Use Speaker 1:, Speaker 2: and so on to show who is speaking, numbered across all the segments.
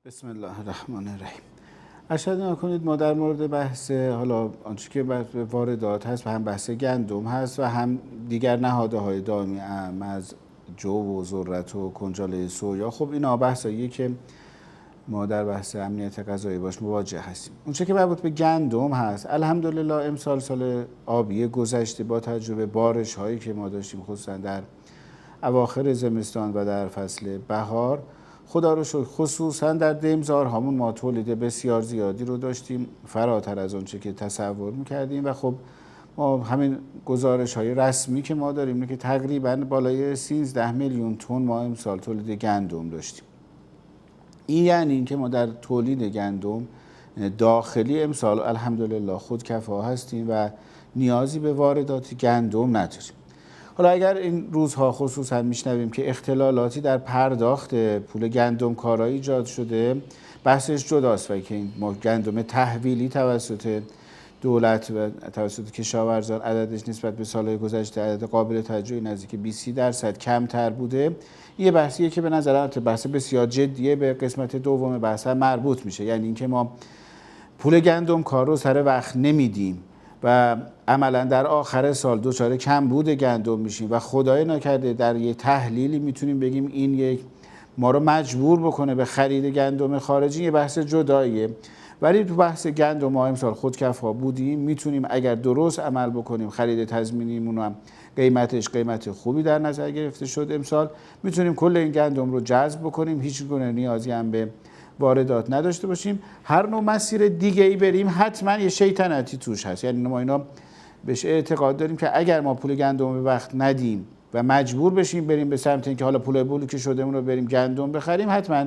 Speaker 1: بسم الله الرحمن الرحیم. ارشد نکنید ما در مورد بحث حالا آنچه که واردات هست و هم بحث گندم هست و هم دیگر نهادهای دائمی از جو و ذرت و کنجاله سویا، خب اینا بحثاییه که ما در بحث امنیت غذایی باش مواجه هستیم. اونچه که مربوط به گندم هست، الحمدلله امسال سال آبی گذشته با تجربه بارش هایی که ما داشتیم خصوصا در اواخر زمستان و در فصل بهار، خدا رو شکر خصوصا در دیمزار همون ما تولید بسیار زیادی رو داشتیم، فراتر از اونچه که تصور میکردیم. و خب ما همین گزارش های رسمی که ما داریم اینه که تقریبا بالای 13 میلیون تن ما امسال تولید گندم داشتیم. این یعنی اینکه ما در تولید گندم داخلی امسال الحمدلله خودکفا هستیم و نیازی به واردات گندم نداریم. حالا اگر این روزها خصوصا میشنویم که اختلالاتی در پرداخت پول گندم کارایی ایجاد شده، بحثش جداست و که این گندم تحویلی توسط دولت و توسط کشاورزان عددش نسبت به سالهای گذشته عدد قابل توجهی نزدیک 20% کمتر بوده. یه بحثیه که به نظر من بحث بسیار جدیه، به قسمت دوم بحث مربوط میشه، یعنی اینکه ما پول گندم کار رو سر وقت نمیدیم و عملا در آخر سال دچار کمبود گندم میشیم و خدای نکرده در یه تحلیلی میتونیم بگیم این یک ما رو مجبور بکنه به خرید گندم خارجی. یه بحث جداییه، ولی تو بحث گندم ما امسال خودکفا بودیم، میتونیم اگر درست عمل بکنیم خرید تضمینیمون هم قیمتش قیمت خوبی در نظر گرفته شد امسال، میتونیم کل این گندم رو جذب بکنیم، هیچ گونه نیازی هم به واردات نداشته باشیم. هر نوع مسیر دیگه ای بریم حتما یه شیطنتی توش هست، یعنی ما اینا بهش اعتقاد داریم که اگر ما پول گندم به وقت ندیم و مجبور بشیم بریم به سمت اینکه حالا پول بلوکه شدهمون رو بریم گندم بخریم، حتما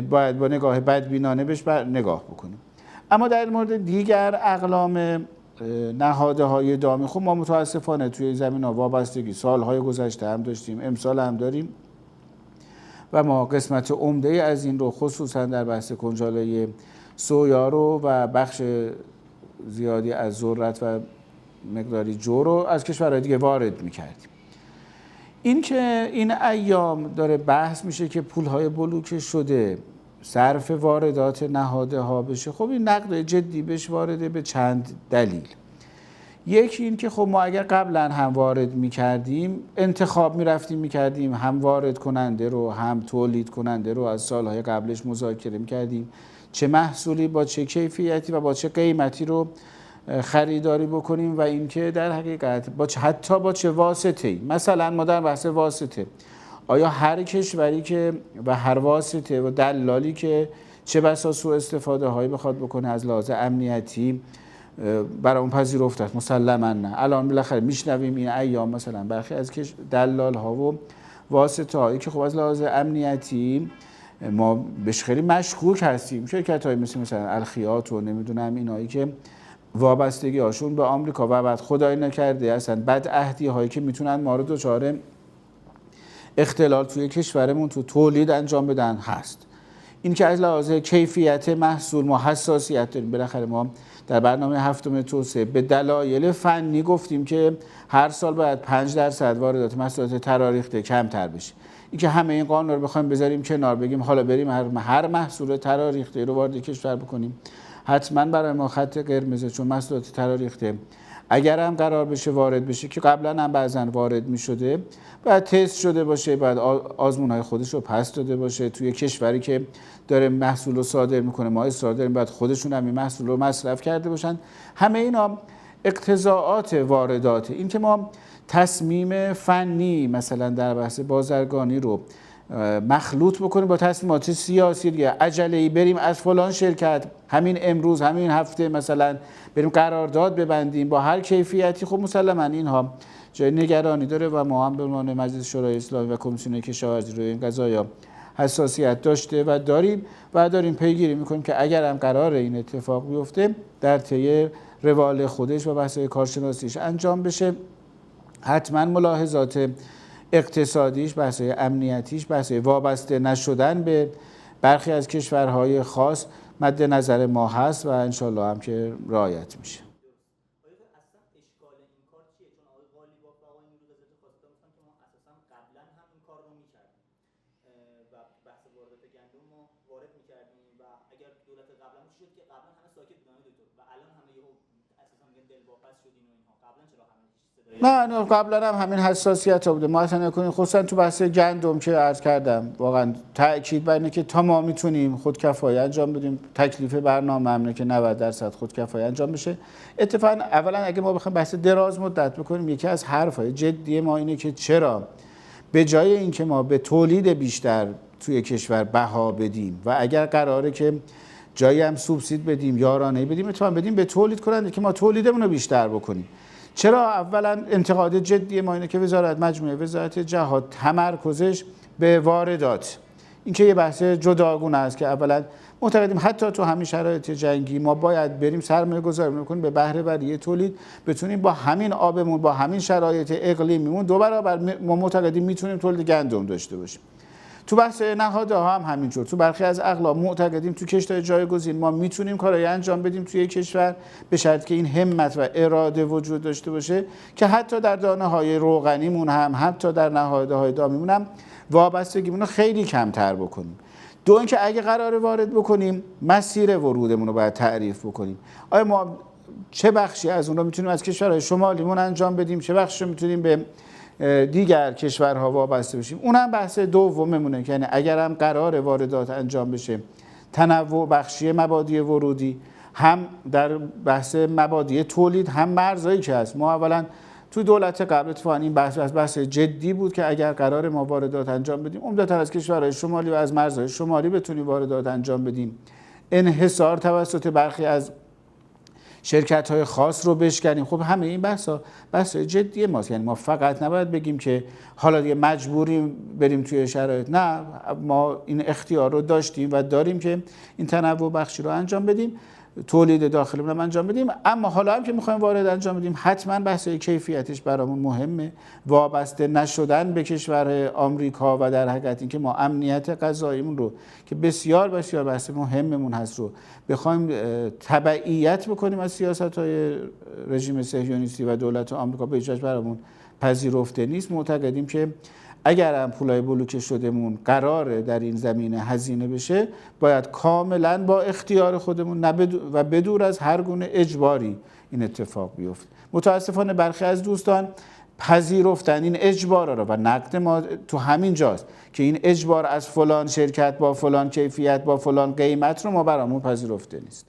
Speaker 1: باید با نگاه بدبینانه بهش نگاه بکنیم. اما در مورد دیگر اقلام نهادهای دائمی، خب ما متاسفانه توی زمین‌ها وابستگی سالهای گذشته هم داشتیم، امسال هم داریم و ما قسمت عمده از این رو خصوصا در بحث کنجاله سویا رو و بخش زیادی از ذرت و مقداری جو رو از کشورهای دیگه وارد می‌کردیم. این که این ایام داره بحث میشه که پولهای بلوکه شده صرف واردات نهاده ها بشه، خب این نقد جدی بهش وارده به چند دلیل. یکی این که خب ما اگر قبلا هم وارد میکردیم، انتخاب میرفتیم میکردیم، هم وارد کننده رو هم تولید کننده رو از سالهای قبلش مذاکره میکردیم چه محصولی با چه کیفیتی و با چه قیمتی رو خریداری بکنیم و اینکه در حقیقت حتی با چه واسطه‌ای. مثلا ما در بحث واسطه، آیا هر کشوری که و هر واسطه و دلالی که چه بسا سوء استفاده هایی بخواد بکنه از لحاظ امنیتی برای اون پذیرفته است؟ مسلما نه. الان بالاخره میشنویم این ایام مثلا برخی از دلال ها و واسطه هایی که خب از لحاظ امنیتی ما بهش خیلی مشکوک هستیم، شرکت های مثلا الخیاط و نمیدونم اینایی که وابستگی هاشون به آمریکا و بعد خدای نکرده اصلا بدعهدی هایی که میتونن ما رو دچار اختلال توی کشورمون تو تولید انجام بدن هست. این که از لحاظ کیفیت محصول ما حساسیت داریم. بالاخره ما در برنامه هفتم توسعه به دلایل فنی گفتیم که هر سال باید 5% واردات محصولات تراریخته کمتر بشه. این که همه این قانون رو بخوایم بذاریم کنار، بگیم حالا بریم هر محصول تراریخته رو وارد کشور بکنیم، حتما برای ما خط قرمزه، چون محصولات تراریخته اگر هم قرار بشه وارد بشه که قبلا هم بعضا وارد می شده، باید تست شده باشه، باید آزمون های خودش رو پس داده باشه. توی کشوری که داره محصول رو صادر میکنه ما اصرار داریم باید خودشون هم این محصول رو مصرف کرده باشن. همه اینا اقتضاعات وارداته. این که ما تصمیم فنی مثلا در بحث بازرگانی رو مخلوط بکنیم با تصمیمات سیاسی دیگه، عجله‌ای بریم از فلان شرکت همین امروز همین هفته مثلا بریم قرارداد ببندیم با هر کیفیتی، خب مسلما اینها جای نگرانی داره و ما هم به عنوان مجلس شورای اسلامی و کمیسیون کشاورزی روی این قضایا حساسیت داشته و داریم پیگیری میکنیم که اگر هم قرار این اتفاق بیفته در طی روال خودش و بحث‌های کارشناسیش انجام بشه، حتما ملاحظات اقتصادیش، بحث‌های امنیتیش، بحث‌های وابسته نشدن به برخی از کشورهای خاص مد نظر ما هست و انشالله هم که رعایت میشه.
Speaker 2: اصلا اشکال این کار چیه؟ چون آقای قالیباف و آقای نیروی قضاییت خواستار گفتن که ما اساسا قبلا هم این کار رو می‌کردیم و بحث واردات گندم ما وارد می‌کردیم شد که قبلا همه ساکت بودن دکتر و الان همه یهو اساسا میگن دلواپس شدین و اینها؟ قبلا چرا همه هیچ صدایی
Speaker 1: نه قبلا هم همین حساسیت ها بوده. ما اصلا نکنیم خصوصا تو بحث گندم که عرض کردم واقعا تاکید بر اینه که تا ما میتونیم خودکفایی انجام بدیم، تکلیف برنامه همینه که 90% خودکفایی انجام بشه. اتفاقا اولا اگه ما بخوایم بحث دراز مدت بکنیم، یکی از حرفهای جدی ما اینه که چرا به جای اینکه ما به تولید بیشتر توی کشور بها بدیم و اگر قراره که جایی هم سوبسید بدیم یا رانه بدیم، اتفاقا بدیم به تولید کننده که ما تولیدمون رو بیشتر بکنیم. چرا؟ اولا انتقاد جدی ما اینه که مجموعه وزارت جهاد تمرکزش به واردات، این که یه بحث جداگونه است که اولا معتقدیم حتی تو همین شرایط جنگی ما باید بریم سرمایه گذاری کنیم به بهره وری تولید، بتونیم با همین آبمون با همین شرایط اقلیمیمون 2 برابر ما معتقدیم میتونیم تولید گندم داشته باشیم. تو بحث نهادها هم همینجور، تو برخی از اقلام معتقدیم تو کشت‌های جایگزین ما میتونیم کارایی انجام بدیم توی کشور به شرط که این همت و اراده وجود داشته باشه که حتی در دانه‌های روغنیمون هم حتی در نهادهای دامیمون هم وابستگیمون رو خیلی کمتر بکنیم. دو اینکه اگه قراره وارد بکنیم مسیر ورودمون رو باید تعریف بکنیم. آیا ما چه بخشی از اون رو میتونیم از کشورهای شمالیمون انجام بدیم، چه بخشی رو میتونیم به دیگر کشورها وابسته بشیم. اونم بحث دوممونه که یعنی اگر هم قرار واردات انجام بشه، تنوع بخشی مبادی ورودی هم در بحث مبادی تولید هم مرزایی که هست. ما اولا تو دولت قبل اتفاقا این بحث جدی بود که اگر قرار ما واردات انجام بدیم عمدتاً از کشورهای شمالی و از مرزهای شمالی بتونیم واردات انجام بدیم، انحصار توسط برخی از شرکت‌های خاص رو بشکنیم. خب همه این بحث جدی ماست. یعنی ما فقط نباید بگیم که حالا دیگه مجبوریم بریم توی شرایط، نه، ما این اختیار رو داشتیم و داریم که این تنوع بخشی رو انجام بدیم، تولید داخلیمون رو انجام بدیم. اما حالا هم که می‌خوایم وارد انجام بدیم حتما بحث کیفیتش برامون مهمه، وابسته نشدن به کشور آمریکا و در حقیقت اینکه ما امنیت غذاییمون رو که بسیار بسیار بحث مهممون هست رو بخوایم تبعیت بکنیم از سیاست‌های رژیم صهیونیستی و دولت آمریکا، به هیچ وجه برامون پذیرفته نیست. معتقدیم که اگر هم پولای بلوکه شدهمون قراره در این زمینه هزینه بشه، باید کاملا با اختیار خودمون و بدور از هر گونه اجباری این اتفاق بیفته. متاسفانه برخی از دوستان پذیرفتن این اجبار رو و نقد ما تو همین جاست که این اجبار از فلان شرکت با فلان کیفیت با فلان قیمت رو ما برامون پذیرفته نیست.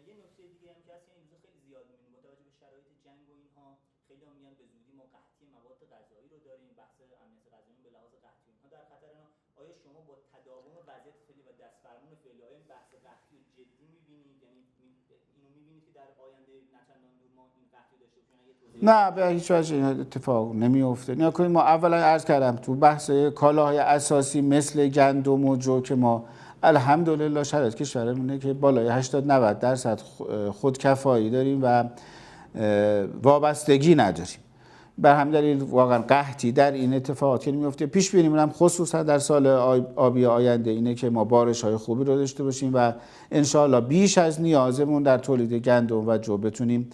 Speaker 2: یه نکته دیگه هم که هست، این روزا خیلی زیاد می‌بینیم با توجه به شرایط جنگ و اینها، خیلی هم میگن به زودی ما قحطی مواد غذایی رو داریم، بحث امنیت غذایی به لحاظ قحطی اینها در خطر. آیا شما با تداوم وضعیت فعلی و دستفرمون فعلی آیا این بحث قحطی رو جدی می‌بینید؟ یعنی اینو می‌بینید که در آینده نه چندان دور ما این قحطی داشته باشیم؟
Speaker 1: نه، به هیچ وجه این اتفاق نمیفته. نیا کنید ما اولا عرض کردم تو بحث کالاهای اساسی مثل گندم و جو که ما الحمدلله شرایط کشورمونه که بالای 80-90% خودکفایی داریم و وابستگی نداریم. بر همین دلیل واقعا قحطی در این اتفاقات که نمیفته. پیش بینی می‌کنم خصوصا در سال آبی آینده اینه که ما بارش‌های خوبی رو داشته باشیم و انشاءالله بیش از نیازمون در تولید گندم و جو بتونیم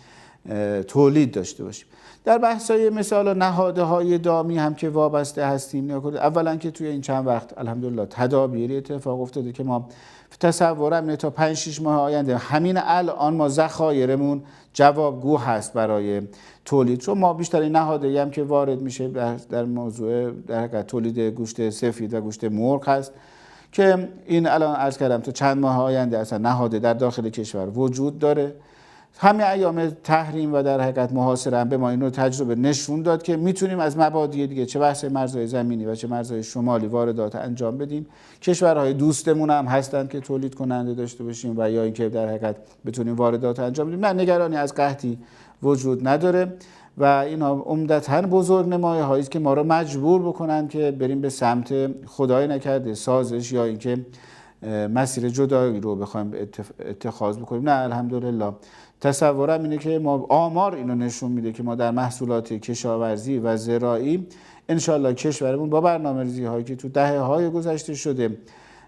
Speaker 1: تولید داشته باشیم. در بحث‌های مثال نهادهای دامی هم که وابسته هستیم، اولا که توی این چند وقت الحمدلله تدابیری اتفاق افتاده که ما تصورم اینه تا 5-6 ماه آینده همین الان ما ذخایرمون جوابگو هست برای تولید، چون ما بیشترین نهاده‌ای هم که وارد میشه در موضوع در حقیقت تولید گوشت سفید و گوشت مرغ هست که این الان عرض کردم تا چند ماه آینده اصلا نهاده در داخل کشور وجود داره. همه ایام تحریم و در حقیقت محاصره هم به ما اینو تجربه نشون داد که میتونیم از مبادی دیگه چه بحث مرزهای زمینی و چه مرزهای شمالی واردات انجام بدیم. کشورهای دوستمون هم هستن که تولید کننده داشته باشیم و یا اینکه در حقیقت بتونیم واردات انجام بدیم. نه، نگرانی از قحطی وجود نداره و اینا عمدتاً بزرگنمایی‌هایی است که ما رو مجبور بکنن که بریم به سمت خدای نکرده سازش یا اینکه مسیر جدایی رو بخوایم اتخاذ بکنیم. نه، الحمدلله تصورم اینه که ما آمار اینو نشون میده که ما در محصولات کشاورزی و زراعی انشالله کشورمون با برنامه‌ریزی هایی که تو دهه‌های گذشته شده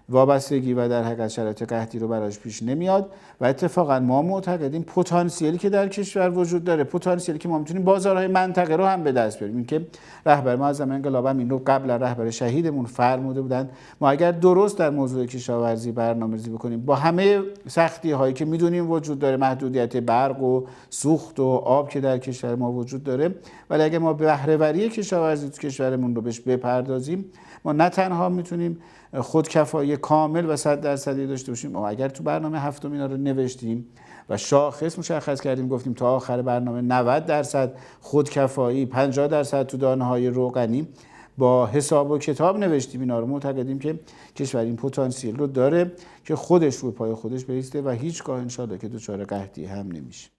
Speaker 1: وابستگی و در حقیقت شرایط قحطی رو براش پیش نمیاد و اتفاقا ما معتقدیم پتانسیلی که در کشور وجود داره، پتانسیلی که ما میتونیم بازارهای منطقه رو هم به دست بیاریم. این که رهبر معظم انقلاب هم این رو قبل رهبر شهیدمون فرموده بودن، ما اگر درست در موضوع کشاورزی برنامه‌ریزی بکنیم با همه سختی هایی که میدونیم وجود داره، محدودیت برق و سوخت و آب که در کشور ما وجود داره، ولی اگر ما بهره وری کشاورزی تو کشورمون رو بهش بپردازیم، ما نه تنها میتونیم خودکفایی کامل و 100% داشته باشیم. ما اگر تو برنامه هفتم اینا رو نوشتیم و شاخص مشخص کردیم، گفتیم تا آخر برنامه 90% خودکفایی، 50% تو دانه‌های روغنی، با حساب و کتاب نوشتیم اینا رو، معتقدیم که کشور این پتانسیل رو داره که خودش رو پای خودش بایسته و هیچگاه انشالله که دچار قحطی هم نمیشه.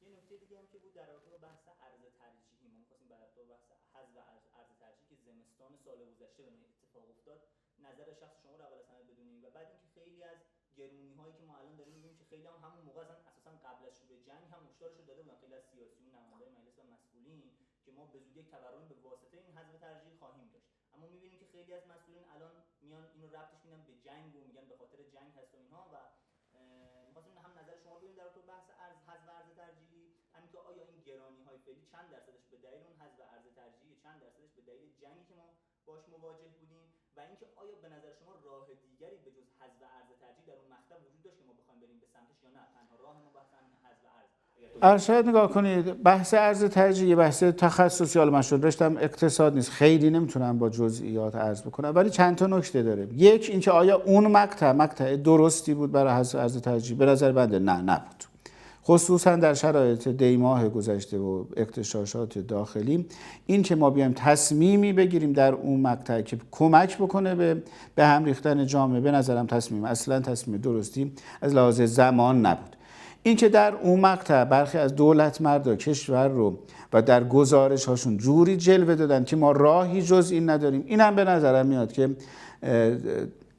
Speaker 2: یه نکته دیگه هم که بود در رابطه با بحث ارز ترجیحی، ما می‌خواستیم در رابطه با بحث حذف ارز ترجیحی که زمستان سال گذشته به اتفاق افتاد نظر شخص شما رو اول از همه بدونیم و بعد اینکه خیلی از گرونی‌هایی که ما الان داریم می‌بینیم که خیلی هم همون موقع اساسا قبل از شروع جنگ هم هشدارش رو داده بودن خیلی از سیاسیون، نمایندگان مجلس و مسئولین که ما به زودی یک تورم به واسطه این حذف ترجیحی خواهیم داشت. اما می‌بینیم که خیلی از مسئولین الان میان اینو ربطش میدن به جنگ و میگن به خاطر جنگ هست و اینها و می‌خواستیم هم نظر شما رو ببینیم در رابطه با بحث حذف ارز ترجیحی، همین که آیا این گرانی‌های فعلی چند درصدش به دلیل اون حذف ارز ترجیحی، چند درصدش به دلیل جنگی که ما باش مواجه بودیم و اینکه آیا به نظر شما راه دیگری به جز حذف ارز ترجیحی در اون مقطع وجود داشت که ما بخوایم بریم به سمتش یا نه تنها راه ما بحث همین حذف ارز؟
Speaker 1: ارشد نگاه کنید، بحث ارز ترجیحی بحث تخصصی، حالا من رشتم اقتصاد نیست، خیلی نمیتونم با جزئیات عرض بکنم، ولی چند تا نکته داره. یک، اینکه آیا اون مقطع درستی بود برای حذف ارز ترجیحی؟ به نظر بنده نه، نبود. خصوصا در شرایط دیماه گذشته و اغتشاشات داخلی، این که ما بیایم تصمیمی بگیریم در اون مقطع که کمک بکنه به هم ریختن جامعه، به نظرم اصلا تصمیم درستی از لحاظ زمان نبود. این که در اون مقطع برخی از دولت مردا کشور رو و در گزارش هاشون جوری جلوه دادن که ما راهی جز این نداریم، اینم به نظرم میاد که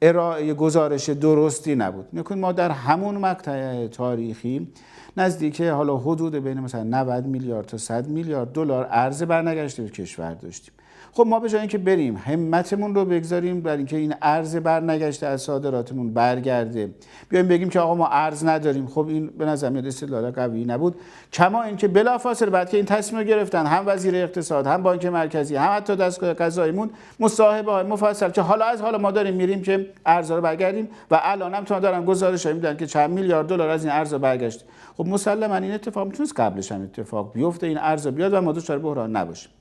Speaker 1: ارائه گزارش درستی نبود. نکنید ما در همون مقطع تاریخی نزدیک حالا حدود بین مثلا 90 میلیارد تا 100 میلیارد دلار ارز برنگشته به کشور داشتیم. خب ما به جای اینکه بریم همتمون رو بگذاریم بر اینکه این ارز برنگشته از صادراتمون برگرده، بیایم بگیم که آقا ما ارز نداریم، خب این به نظر میاد استدلال قوی نبود. کما اینکه بلافاصله بعد که این تصمیم رو گرفتن هم وزیر اقتصاد، هم بانک مرکزی، هم حتی دستگاه قضاییمون، مصاحبه‌های مفصل که حالا ما داریم میریم که ارز رو برگردیم و الان هم تا دارن گزارش‌های میدن که چند میلیارد دلار از این ارز برگشت. خب مسلماً این اتفاق میتونست قبلش هم اتفاق بیفته، این ارز بیاد و ما دچار بحران نباشیم.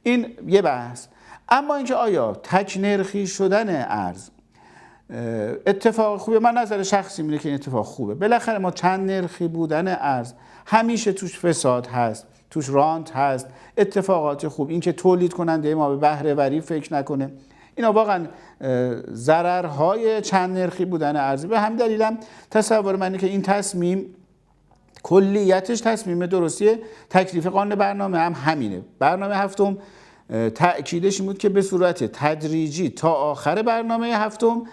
Speaker 1: این یه بحث. اما اینکه آیا تک نرخی شدن ارز اتفاق خوبه؟ من نظر شخصی اینه که این اتفاق خوبه. بالاخره ما چند نرخی بودن ارز همیشه توش فساد هست، توش رانت هست، اتفاقات خوب، این که تولید کننده ما به بهره وری فکر نکنه، اینا واقعا ضررهای چند نرخی بودن ارز. به همین دلیلم تصور من اینه که این تصمیم کلیتش تصمیم درستیه. تکلیف قانون برنامه هم همینه. برنامه هفتم تأکیدش این بود که به صورت تدریجی تا آخر برنامه هفتم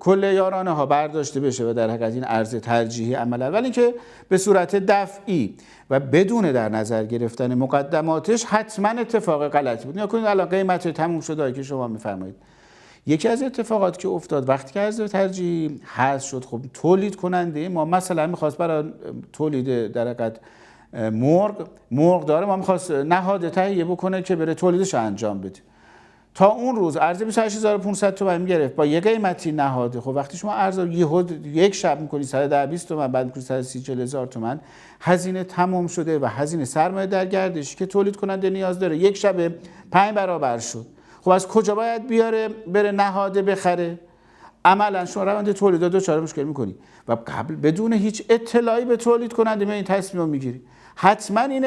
Speaker 1: کل یارانه ها برداشته بشه و در حقیقت این ارز ترجیحی عمل اول، این که به صورت دفعی و بدون در نظر گرفتن مقدماتش حتما اتفاق غلطی بود. نگاه کنید الان قیمت تموم شده که شما میفرمایید، یکی از اتفاقاتی که افتاد وقتی که ارز ترجیحی حذف شد، خب تولید کننده ما مثلا میخواست برای تولید در حقیقت مرغ داره، ما میخواست نهاد تهیه بکنه که بره تولیدش انجام بده. تا اون روز ارز 28500 تومان میگرفت با یه قیمتی نهاده. خب وقتی شما ارز یک شب میکنی 120 تومان، بعد میکنی 130,000 تومان، هزینه تمام شده و هزینه سرمایه در گردشی که تولید کننده نیاز داره یک شب 5 برابر شد. خب از کجا باید بیاره بره نهاده بخره؟ عملا شما روند تولید دچار مشکل میکنی و قبل بدون هیچ اطلاعی به تولید کننده می این تصمیم میگیری. حتما این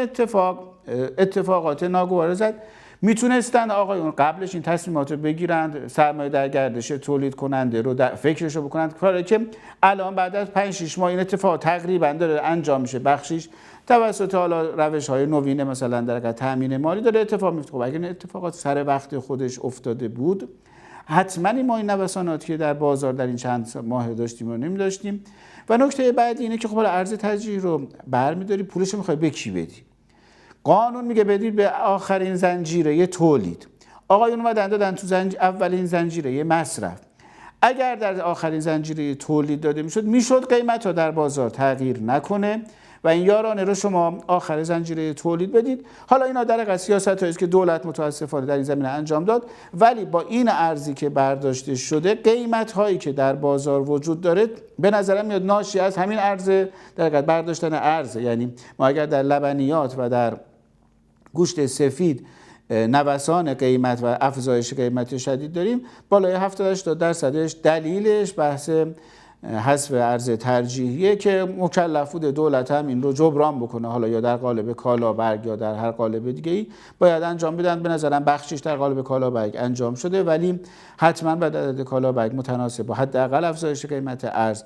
Speaker 1: اتفاقات ناگوار زد. میتونستن آقایون قبلش این تصمیمات رو بگیرند، سرمایه در گردش تولید کننده رو فکرشو بکنند، کاری که الان بعد از 5-6 ماه این اتفاق تقریبا داره انجام میشه، بخشیش توسط حالا روش‌های نوین مثلا در تامین مالی داره اتفاق میفته. خب اگر این اتفاقات سر وقت خودش افتاده بود، حتما ما این نوساناتی که در بازار در این چند ماه داشتیم رو نمی‌داشتیم. و نکته بعدی اینه که خب ارز ترجیحی رو برمی‌داری، پولش رو می‌خوای به کی بدی؟ قانون میگه بدید به آخرین زنجیره تولید. آقایون اومدن دادن تو اولین زنجیره مصرف. اگر در آخرین زنجیره تولید داده میشد قیمت ها در بازار تغییر نکنه و این یارانه رو شما آخر زنجیره تولید بدید. حالا اینا در حقیقت سیاست‌هایی است که دولت متاسفانه در این زمینه انجام داد، ولی با این ارزی که برداشته شده قیمت‌هایی که در بازار وجود داره به نظرم میاد ناشی از همین ارز، در حقیقت برداشتن ارز. یعنی ما اگر در لبنیات و در گوشت سفید نوسان قیمت و افزایش قیمت شدید داریم، بالای 70-80% دلیلش بحث حذف ارز ترجیحیه که مکلف بوده دولت هم این رو جبران بکنه، حالا یا در قالب کالابرگ یا در هر قالب دیگه‌ای باید انجام بدن. به نظرم بخشش در قالب کالابرگ انجام شده، ولی حتما باید عدد کالابرگ متناسب با حداقل افزایش قیمت ارز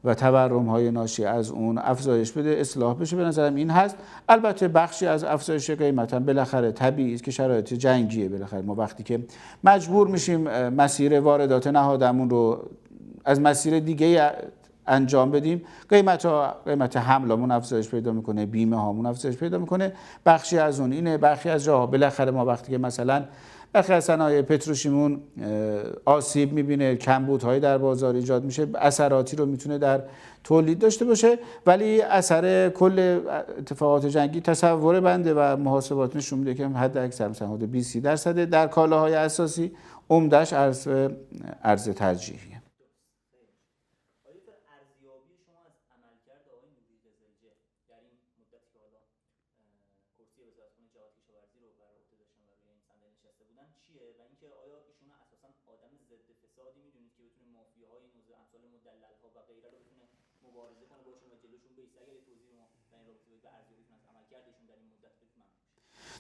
Speaker 1: و تورم‌های ناشی از اون افزایش بده، اصلاح بشه. به نظرم این هست. البته بخشی از افزایش قیمت هم بالاخره طبیعی است که شرایط جنگیه. بالاخره ما وقتی که مجبور میشیم مسیر واردات نهادمون رو از مسیر دیگه انجام بدیم، قیمت حملمون افزایش پیدا میکنه، بیمه هامون افزایش پیدا میکنه. بخشی از اون اینه. برخی از جاها بالاخره ما وقتی که مثلا برخی از صنایع پتروشیمون آسیب میبینه، کمبودهای در بازار ایجاد میشه، اثراتی رو میتونه در تولید داشته باشه، ولی اثر کل اتفاقات جنگی تصور بنده و محاسبات نشون میده که حد اکثر مثلا حدود 20-30% در کالاهای اساسی عمده‌اش ارز ترجیحیه.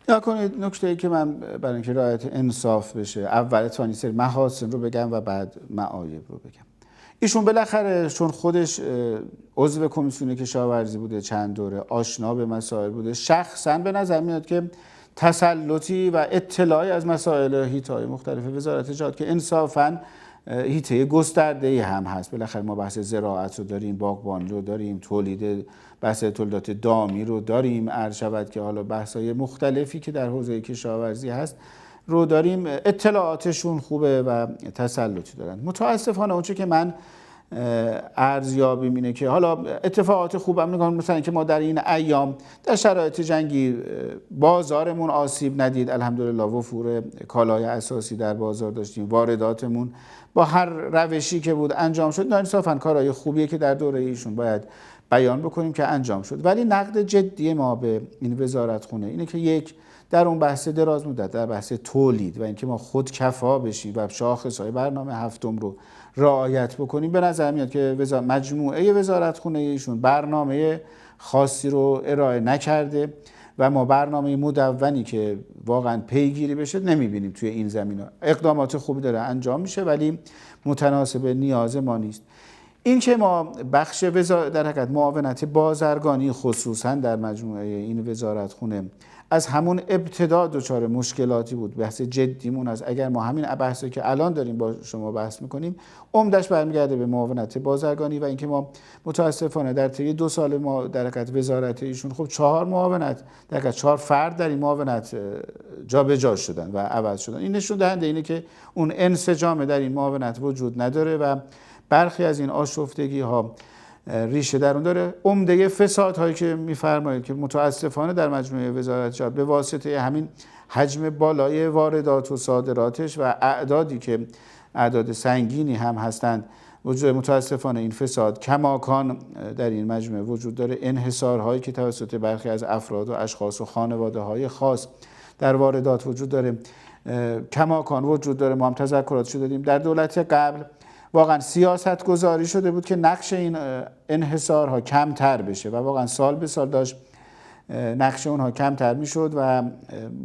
Speaker 1: یا کنید نکته‌ای که من برای اینکه رعایت انصاف بشه اول تا سری محاسن رو بگم و بعد معایب رو بگم. ایشون بالاخره چون خودش عضو کمیسیون کشاورزی بوده چند دوره، آشنا به مسائل بوده، شخصا به نظر میاد که تسلطی و اطلاعی از مسائل حیطه‌های مختلف وزارت جهاد که انصافاً حیطه گسترده‌ای هم هست. بالاخره ما بحث زراعت رو داریم، باغبانی رو داریم، بحث تولیدات دامی رو داریم، عرض شود که حالا بحث‌های مختلفی که در حوزه کشاورزی هست رو داریم. اطلاعاتشون خوبه و تسلطی دارن. متاسفانه اونچه که من ارزیابیم اینه که حالا اتفاقات خوبم میگم، مثلا که ما در این ایام در شرایط جنگی بازارمون آسیب ندید، الحمدلله وفور کالای اساسی در بازار داشتیم، وارداتمون با هر روشی که بود انجام شد. انصافا کارهای خوبیه که در دوره ایشون باید بیان بکنیم که انجام شد. ولی نقد جدی ما به این وزارتخونه اینه که یک، در اون بحث دراز مدت، در بحث تولید و اینکه ما خودکفا بشیم و شاخصهای برنامه هفتم رو رعایت بکنیم، به نظر میاد که مجموعه وزارتخونه ایشون برنامه خاصی رو ارائه نکرده و ما برنامه مدونی که واقعا پیگیری بشه نمیبینیم توی این زمینه. اقدامات خوبی داره انجام میشه ولی متناسب نیاز ما نیست. این که ما بخش در حقیقت معاونت بازرگانی خصوصا در مجموعه این وزارتخونه از همون ابتدا دچار مشکلاتی بود. بحث جدیمون از اگر ما همین بحثی که الان داریم با شما بحث میکنیم عمدش برمیگرده به معاونت بازرگانی و اینکه ما متاسفانه در طی 2 سال ما در حقیقت وزارت ایشون خب 4 معاونت در حقیقت 4 فرد در این معاونت جابجا شدن و عوض شدن. این نشون دهنده اینه که اون انسجام در این معاونت وجود نداره و برخی از این آشفتگی ها ریشه در اون داره. عمده فسادهایی که میفرمایید که متاسفانه در مجموعه وزارت جهاد به واسطه همین حجم بالای واردات و صادراتش و اعدادی که اعداد سنگینی هم هستند وجود، متاسفانه این فساد کماکان در این مجموعه وجود داره. انحصارهایی که توسط برخی از افراد و اشخاص و خانواده‌های خاص در واردات وجود داره کماکان وجود داره. ما هم تذکراتشو دادیم. در دولت قبل واقعا سیاست گذاری شده بود که نقش این انحصارها کمتر بشه و واقعا سال به سال داشت نقش اونها کمتر میشد و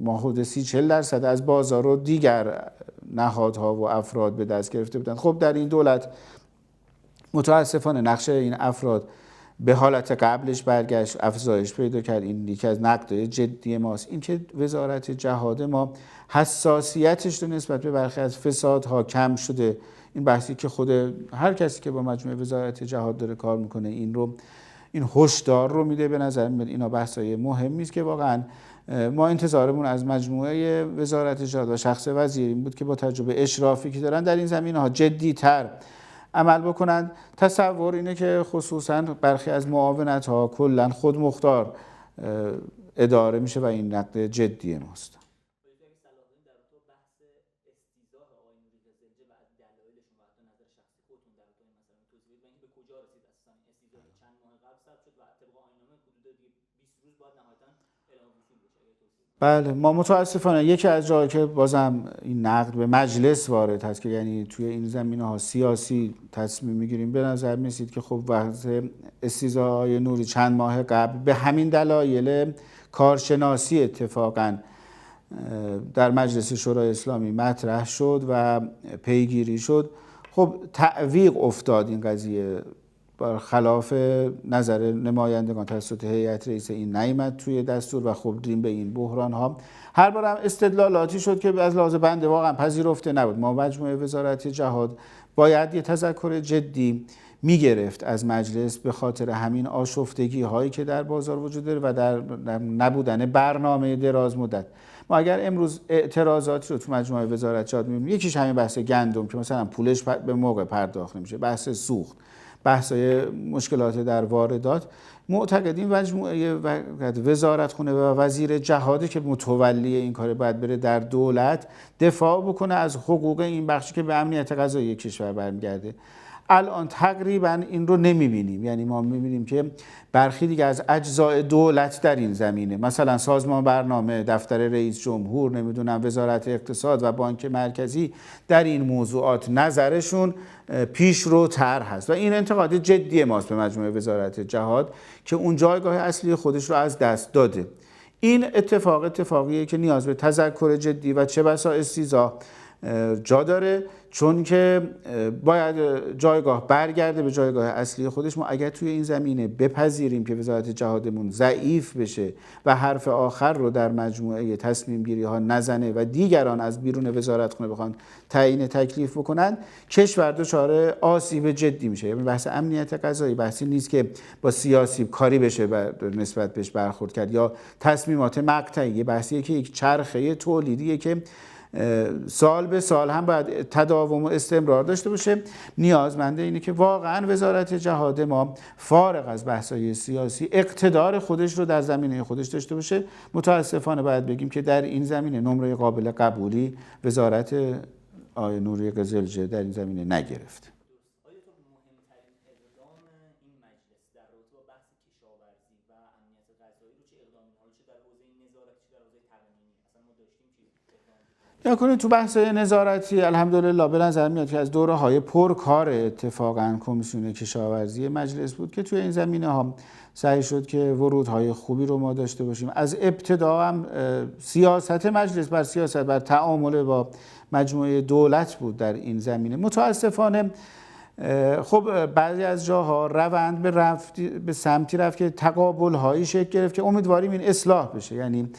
Speaker 1: ما حدود 30-40% از بازار رو دیگر نهادها و افراد به دست گرفته بودن. خب در این دولت متاسفانه نقش این افراد به حالت قبلش برگشت، افزایش پیدا کرد. این یکی از نقدهای جدی ماست، این که وزارت جهاد ما حساسیتش رو نسبت به برخی از فسادها کم شده. این بحثی که خود هر کسی که با مجموعه وزارت جهاد داره کار میکنه این هشدار رو میده. به نظر میاد اینا بحثای مهمی است که واقعا ما انتظارمون از مجموعه وزارت جهاد و شخص وزیر این بود که با تجربه اشرافی که دارن در این زمینه‌ها جدی‌تر عمل بکنند. تصور اینه که خصوصا برخی از معاونت ها کلا خود مختار اداره میشه و این نقد جدی ماست. بله، ما متاسفانه یکی از جاهایی که بازم این نقد به مجلس وارد هست که یعنی توی این زمینه‌ها سیاسی تصمیم میگیریم، به نظر میسید که خب وقت استیضاح‌های نوری چند ماه قبل به همین دلایل کارشناسی اتفاقاً در مجلس شورای اسلامی مطرح شد و پیگیری شد. خب تعویق افتاد این قضیه، برخلاف نظر نمایندگان توسط هیئت رئیسه این نیامد توی دستور و خب دیدیم به این بحران ها. هر بارم استدلالاتی شد که از لحاظ بنده واقعا پذیرفته نبود. ما مجموعه وزارت جهاد باید یه تذکر جدی میگرفت از مجلس به خاطر همین آشفتگی هایی که در بازار وجود داره و در نبودن برنامه دراز مدت. ما اگر امروز اعتراضاتی رو تو مجموعه وزارت جهاد می‌بینیم، یکیش همین بحث گندم که مثلا پولش به موقع پرداخت نمیشه، بحث سوخت، بحث‌های مشکلات در واردات. معتقدیم مجموعه وزارتخونه و وزیر جهادی که متولی این کار باید بره در دولت دفاع بکنه از حقوق این بخشی که به امنیت غذایی کشور برمیگرده. الان تقریبا این رو نمیبینیم، یعنی ما میبینیم که برخی دیگه از اجزای دولت در این زمینه، مثلا سازمان برنامه، دفتر رئیس جمهور، نمیدونم وزارت اقتصاد و بانک مرکزی، در این موضوعات نظرشون پیشروتر هست و این انتقاد جدی ماست به مجموعه وزارت جهاد که اون جایگاه اصلی خودش رو از دست داده. این اتفاقیه که نیاز به تذکر جدی و چه بسا استیضاح جا داره، چون که باید جایگاه برگرده به جایگاه اصلی خودش. ما اگر توی این زمینه بپذیریم که وزارت جهادمون ضعیف بشه و حرف آخر رو در مجموعه تصمیم گیری ها نزنه و دیگران از بیرون وزارتخونه بخوان تعیین تکلیف بکنن، کشور دچار آسیب جدی میشه. یعنی بحث امنیت غذایی بحثی نیست که با سیاسی کاری بشه و نسبت بهش برخورد کرد یا تصمیمات مقطعی، بحثیه که یک چرخه تولیدیه که سال به سال هم باید تداوم و استمرار داشته باشه. نیازمنده اینه که واقعا وزارت جهاد ما فارغ از بحث‌های سیاسی اقتدار خودش رو در زمینه خودش داشته باشه. متاسفانه باید بگیم که در این زمینه نمره قابل قبولی وزارت آقای نوری قزلجه در این زمینه نگرفت. یا کنید تو بحث نظارتی الحمدلله به نظر میاد که از دوره‌های پرکار اتفاقاً کمیسیون کشاورزی مجلس بود که توی این زمینه ها سعی شد که ورودهای خوبی رو ما داشته باشیم. از ابتدا هم سیاست مجلس بر تعامل با مجموعه دولت بود در این زمینه. متاسفانه خب بعضی از جاها روند به سمتی رفت که تقابل‌هایی شکل گرفت که امیدواریم این اصلاح بشه. یعنی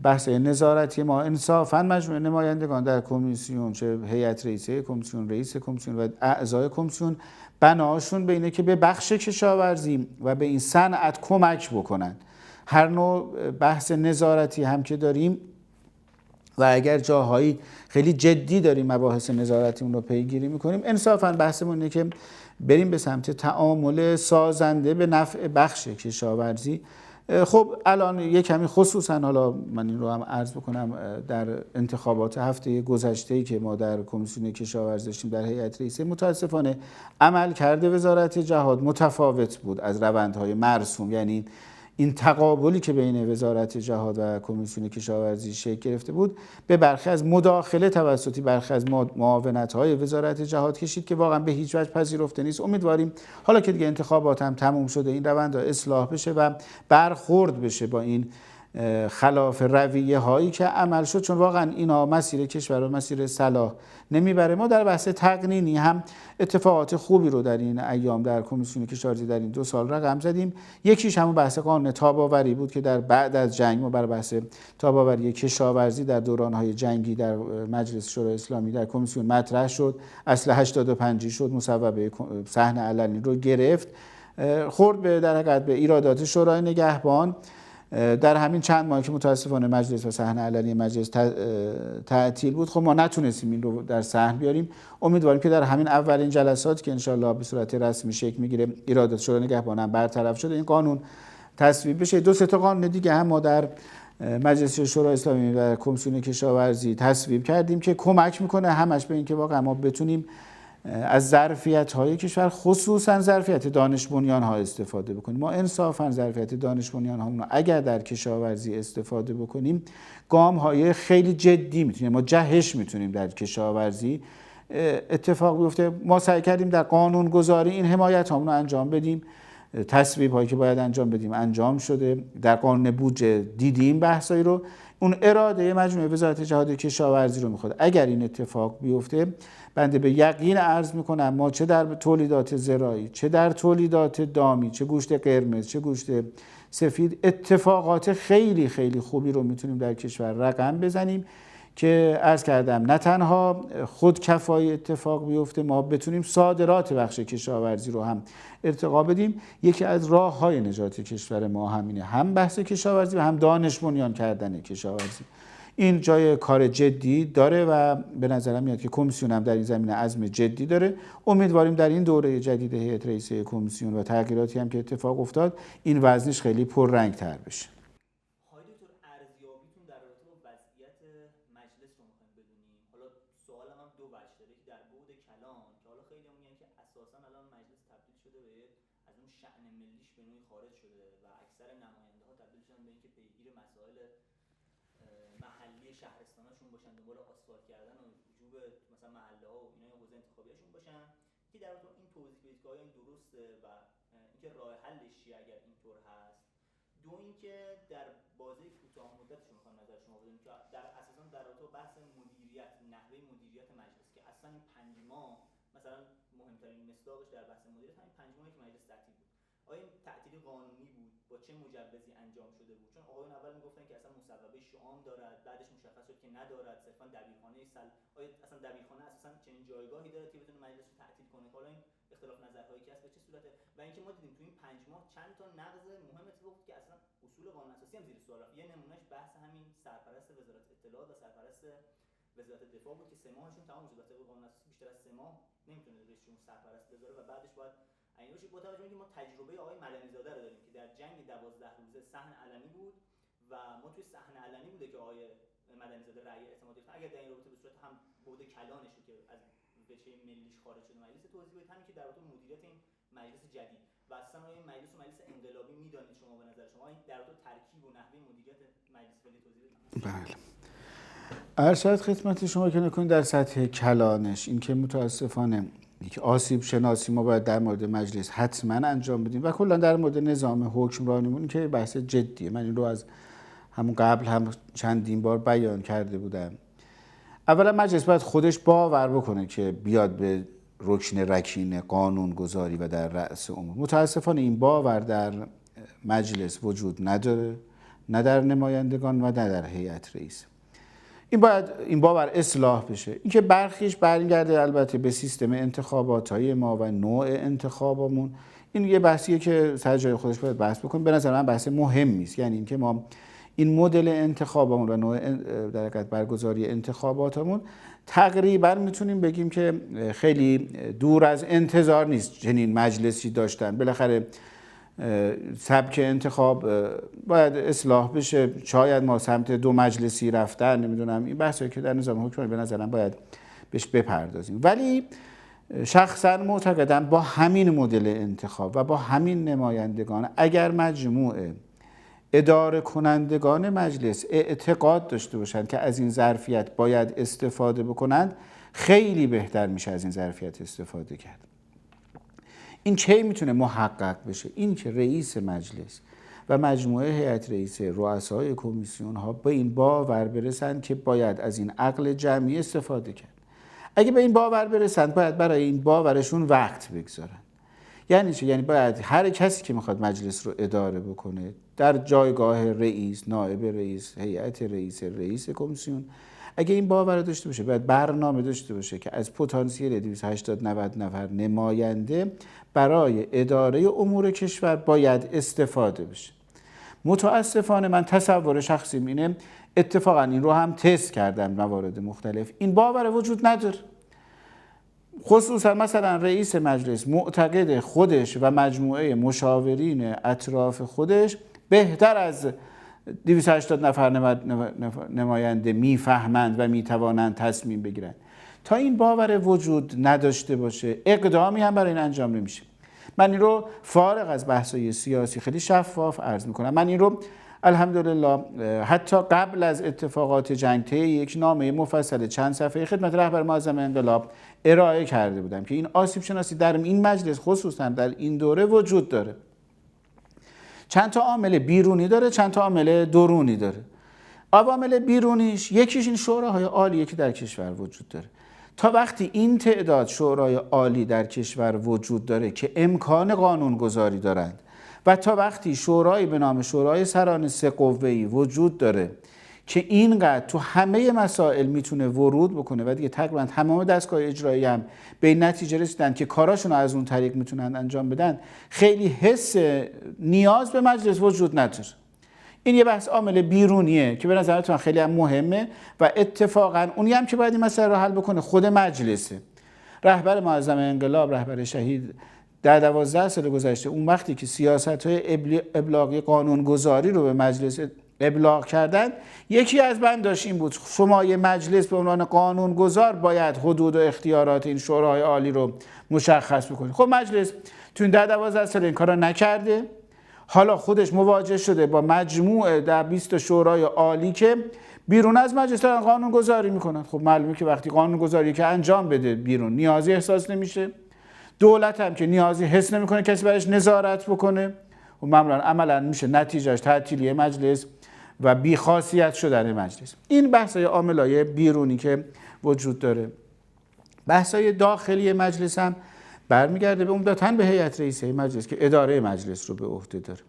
Speaker 1: بحث نظارتی ما انصافاً مجموعه نمایندگان در کمیسیون، چه هیئت رئیسه کمیسیون، رئیس کمیسیون و اعضای کمیسیون، بناشون به اینه که به بخش کشاورزی و به این صنعت کمک بکنن. هر نوع بحث نظارتی هم که داریم و اگر جاهایی خیلی جدی داریم مباحث نظارتی اون رو پیگیری میکنیم، انصافاً بحثمون اینه که بریم به سمت تعامل سازنده به نفع بخش کشاورزی. خب الان یک کمی خصوصا، حالا من این رو هم عرض بکنم، در انتخابات هفته گذشته‌ای که ما در کمیسیون کشاورزی داشتیم در هیئت رئیسه، متاسفانه عملکرد وزارت جهاد متفاوت بود از روندهای مرسوم. یعنی این تقابلی که بین وزارت جهاد و کمیسیون کشاورزی شکل گرفته بود به برخی از مداخله توسطی برخی از معاونت‌های وزارت جهاد کشید که واقعا به هیچ وجه پذیرفته نیست. امیدواریم حالا که دیگه انتخابات هم تموم شده این روند اصلاح بشه و برخورد بشه با این خلاف رویه هایی که عمل شد، چون واقعا اینا مسیر کشور و مسیر صلاح نمیبره. ما در بحث تقنینی هم اتفاقات خوبی رو در این ایام در کمیسیون کشاورزی در این 2 سال رقم زدیم. یکیش همون بحث قانون تاب‌آوری بود که در بعد از جنگ ما بر بحث تاب‌آوری کشاورزی در دوران‌های جنگی در مجلس شورای اسلامی در کمیسیون مطرح شد، اصل 85 شد، مصوبه صحن علنی رو گرفت، خورد به در حقیقت به ایرادات شورای نگهبان در همین چند ماه که متاسفانه مجلس و صحن علنی مجلس تعطیل بود، خب ما نتونستیم این رو در صحن بیاریم. امیدواریم که در همین اولین جلسات که انشالله به صورت رسمی شکل میگیره، ایرادات شورای نگهبان هم برطرف شده، این قانون تصویب بشه. 2 تا قانون دیگه هم ما در مجلس شورای اسلامی و کمیسیون کشاورزی تصویب کردیم که کمک میکنه همش به اینکه واقعا ما بتونیم از ظرفیت‌های کشور، خصوصا ظرفیت دانش بنیان‌ها استفاده بکنیم. ما انصافا ظرفیت دانش بنیان‌هامون اگر در کشاورزی استفاده بکنیم، گام‌های خیلی جدی میتونیم، ما جهش میتونیم در کشاورزی اتفاق بیفته. ما سعی کردیم در قانون گذاری این حمایت هامون رو انجام بدیم، تصویب هایی که باید انجام بدیم انجام شده. در قانون بودجه دیدیم بحثایی رو. اون اراده مجموعه وزارت جهاد کشاورزی رو میخواد. اگر این اتفاق بیفته، بنده به یقین عرض میکنم ما چه در تولیدات زراعی، چه در تولیدات دامی، چه گوشت قرمز، چه گوشت سفید، اتفاقات خیلی خیلی خوبی رو میتونیم در کشور رقم بزنیم که عرض کردم نه تنها خودکفایی اتفاق بیفته، ما بتونیم صادرات بخش کشاورزی رو هم ارتقا بدیم. یکی از راه‌های نجات کشور ما همینه، هم بحث کشاورزی و هم دانش بنیان کردن کشاورزی. این جای کار جدی داره و به نظرم میاد که کمیسیون هم در این زمینه عزم جدی داره. امیدواریم در این دوره جدید هیئت رئیسه کمیسیون و تغییراتی هم که اتفاق افتاد، این وزنش خیلی پررنگ‌تر بشه.
Speaker 2: سوالم هم دو بخش داره که در بعد کلان که حالا خیلی هم میگن که اساسا الان مجلس تبدیل شده به از اون شأن ملیش به نوعی خارج شده و اکثر نماینده ها تبدیل شدن به اینکه پیگیر مسائل محلی شهرستاناشون باشن، دنبال آسفالت کردن و وجوب مثلا محله ها و اینا حوزه انتخابیشون باشن. که در واقع این توضیح بدید که آیا این درسته و اینکه راه حلش چیه اگر اینطور هست. دو اینکه در بازه کوتاه مدتشون میخوام نظر شما بدونم که در اساسا در رابطه با بحث مدیریت، نحوه مدیریت مجلس، که اصلا این 5 ماه مثلا مهمترین مصداقش در بحث مدیریت همین 5 ماهی که مجلس تعطیل بود، آیا این تعطیل قانونی بود؟ با چه مجوزی انجام شده بود؟ چون آقایون اول میگفتن که اصلا مصوبه شعام دارد، بعدش مشخص شد که ندارد، صرفا دبیرخانه آیا اصلا دبیرخانه اساسا چنین جایگاهی داره که بتونه مجلس رو تعطیل کنه؟ حالا این اختلاف نظرهایی که هست به چه صورته؟ و اینکه ما دیدیم تو این 5 ماه چند تا نقض مهم اتفاق افتاد که اصلا اصول قانون اساسی هم زیر سوال رفت. یه نمونهش بحث همین سرپرست وزارت اطلاعات و سرپرست وزارت دفاع بود که 3 ماهشون تمام شد. طبق قانون اساسی بیشتر از 3 ماه نمیتونه رئیس جمهور سرپرست بذاره و بعدش باید عین بشه. با توجه به اینکه ما تجربه آقای مدنی زاده رو داریم که در جنگ 12 روزه صحن علنی بود و ما توی صحن علنی بوده که آقای مدنی زاده رأی اعتماد گرفتن. اگر در این رابطه به صورت هم بعد کلانش رو که از بچه ملیش خارج شده مجلس توضیح بدید، همین که در رابطه مدیریت این مجلس جدید و اصلا این مجلس و مجلس انقلابی میدانید شما به نظر شما این در رابطه ترکیب و نحوه مدیریت مجلس خیلی توضیح بدید.
Speaker 1: بله. ارشد خدمت شما که نکنید در سطح کلانش این که متاسفانه یک آسیب شناسی ما باید در مورد مجلس حتما انجام بدیم و کلا در مورد نظام حکمرانیمون که بحث جدیه. من این رو از همون قبل هم چندین بار بیان کرده بودم. اولا مجلس باید خودش باور بکنه که بیاد به رکن رکین قانون گذاری و در رأس امور. متاسفانه این باور در مجلس وجود نداره، نه در نمایندگان و نه در هیئت رئیسه. این باور اصلاح بشه. اینکه برخیش برمیگرده البته به سیستم انتخابات‌های ما و نوع انتخابمون، این یه بحثیه که سر جای خودش باید بحث بکنیم. به نظر من بحث مهمی است. یعنی اینکه ما این مدل انتخابمون و نوع در حقیقت برگزاری انتخاباتمون تقریبا میتونیم بگیم که خیلی دور از انتظار نیست چنین مجلسی داشتن. بالاخره سبک انتخاب باید اصلاح بشه. شاید ما سمت 2 مجلسی رفتن، نمیدونم، این بحثایی که در نظام حکمرانی به نظرم باید بهش بپردازیم. ولی شخصا معتقدم با همین مدل انتخاب و با همین نمایندگان اگر مجموعه اداره کنندگان مجلس اعتقاد داشته باشند که از این ظرفیت باید استفاده بکنند، خیلی بهتر میشه از این ظرفیت استفاده کرد. این چه میتونه محقق بشه؟ این که رئیس مجلس و مجموعه هیئت رئیسه، رؤسای کمیسیون ها به این باور برسند که باید از این عقل جمعی استفاده کرد. اگه به این باور برسند باید برای این باورشون وقت بگذارن. یعنی چه؟ یعنی باید هر کسی که میخواد مجلس رو اداره بکنه در جایگاه رئیس، نایب رئیس، هیئت رئیسه، رئیس کمیسیون، اگه این باور داشته باشه، باید برنامه داشته باشه که از پتانسیل 280-90 نفر نماینده برای اداره امور کشور باید استفاده بشه. متاسفانه من تصور شخصیم اینه، اتفاقا این رو هم تست کردم موارد مختلف، این باور وجود نداره. خصوصا مثلا رئیس مجلس معتقد خودش و مجموعه مشاورین اطراف خودش بهتر از 280 نفر نماینده میفهمند و میتوانند تصمیم بگیرند. تا این باور وجود نداشته باشه اقدامی هم برای این انجام نمیشه. من این رو فارغ از بحث‌های سیاسی خیلی شفاف عرض میکنم. من این رو الحمدلله حتی قبل از اتفاقات جنگ طی یک نامه مفصل چند صفحه خدمت رهبر معظم انقلاب ارائه کرده بودم که این آسیب شناسی در این مجلس خصوصا در این دوره وجود داره. چند تا عامل بیرونی داره، چند تا عامل درونی داره. عوامل بیرونیش یکیش این شوراهای عالیه که در کشور وجود داره. تا وقتی این تعداد شورای عالی در کشور وجود داره که امکان قانونگذاری دارند و تا وقتی شورایی به نام شورای سران سه قوه‌ای وجود داره که اینقدر تو همه مسائل میتونه ورود بکنه و دیگه تقریبا تمام دستگاه اجرایی هم به این نتیجه رسیدن که کاراشون رو از اون طریق میتونن انجام بدن، خیلی حس نیاز به مجلس وجود نداره. این یه بحث عامل بیرونیه که به نظرتون خیلی هم مهمه و اتفاقا اونی هم که باید این مسئله رو حل بکنه خود مجلسه. رهبر معظم انقلاب، رهبر شهید، در 12 سال گذشته اون وقتی که سیاست‌های ابلاغی قانونگذاری رو به مجلس ابلاغ کردن، یکی از بنداش این بود شما یه مجلس به عنوان قانونگذار باید حدود و اختیارات این شورای عالی رو مشخص بکنید. خب مجلس تو این 12 سال این کارا نکرده. حالا خودش مواجه شده با مجموعه در 20 شورای عالی که بیرون از مجلس دارن قانون گذاری میکنن. خب معلومه که وقتی قانون گذاری که انجام بده بیرون نیازی احساس نمیشه، دولت هم که نیازی حس نمیکنه کسی برش نظارت بکنه و معمولا عملا میشه نتیجهش تعطیلی مجلس و بیخاصیت شدن مجلس. این بحثای عاملای بیرونی که وجود داره. بحثای داخلی مجلس هم برمیگرده به عمدتاً به هیئت رئیسه مجلس که اداره مجلس رو به عهده داره.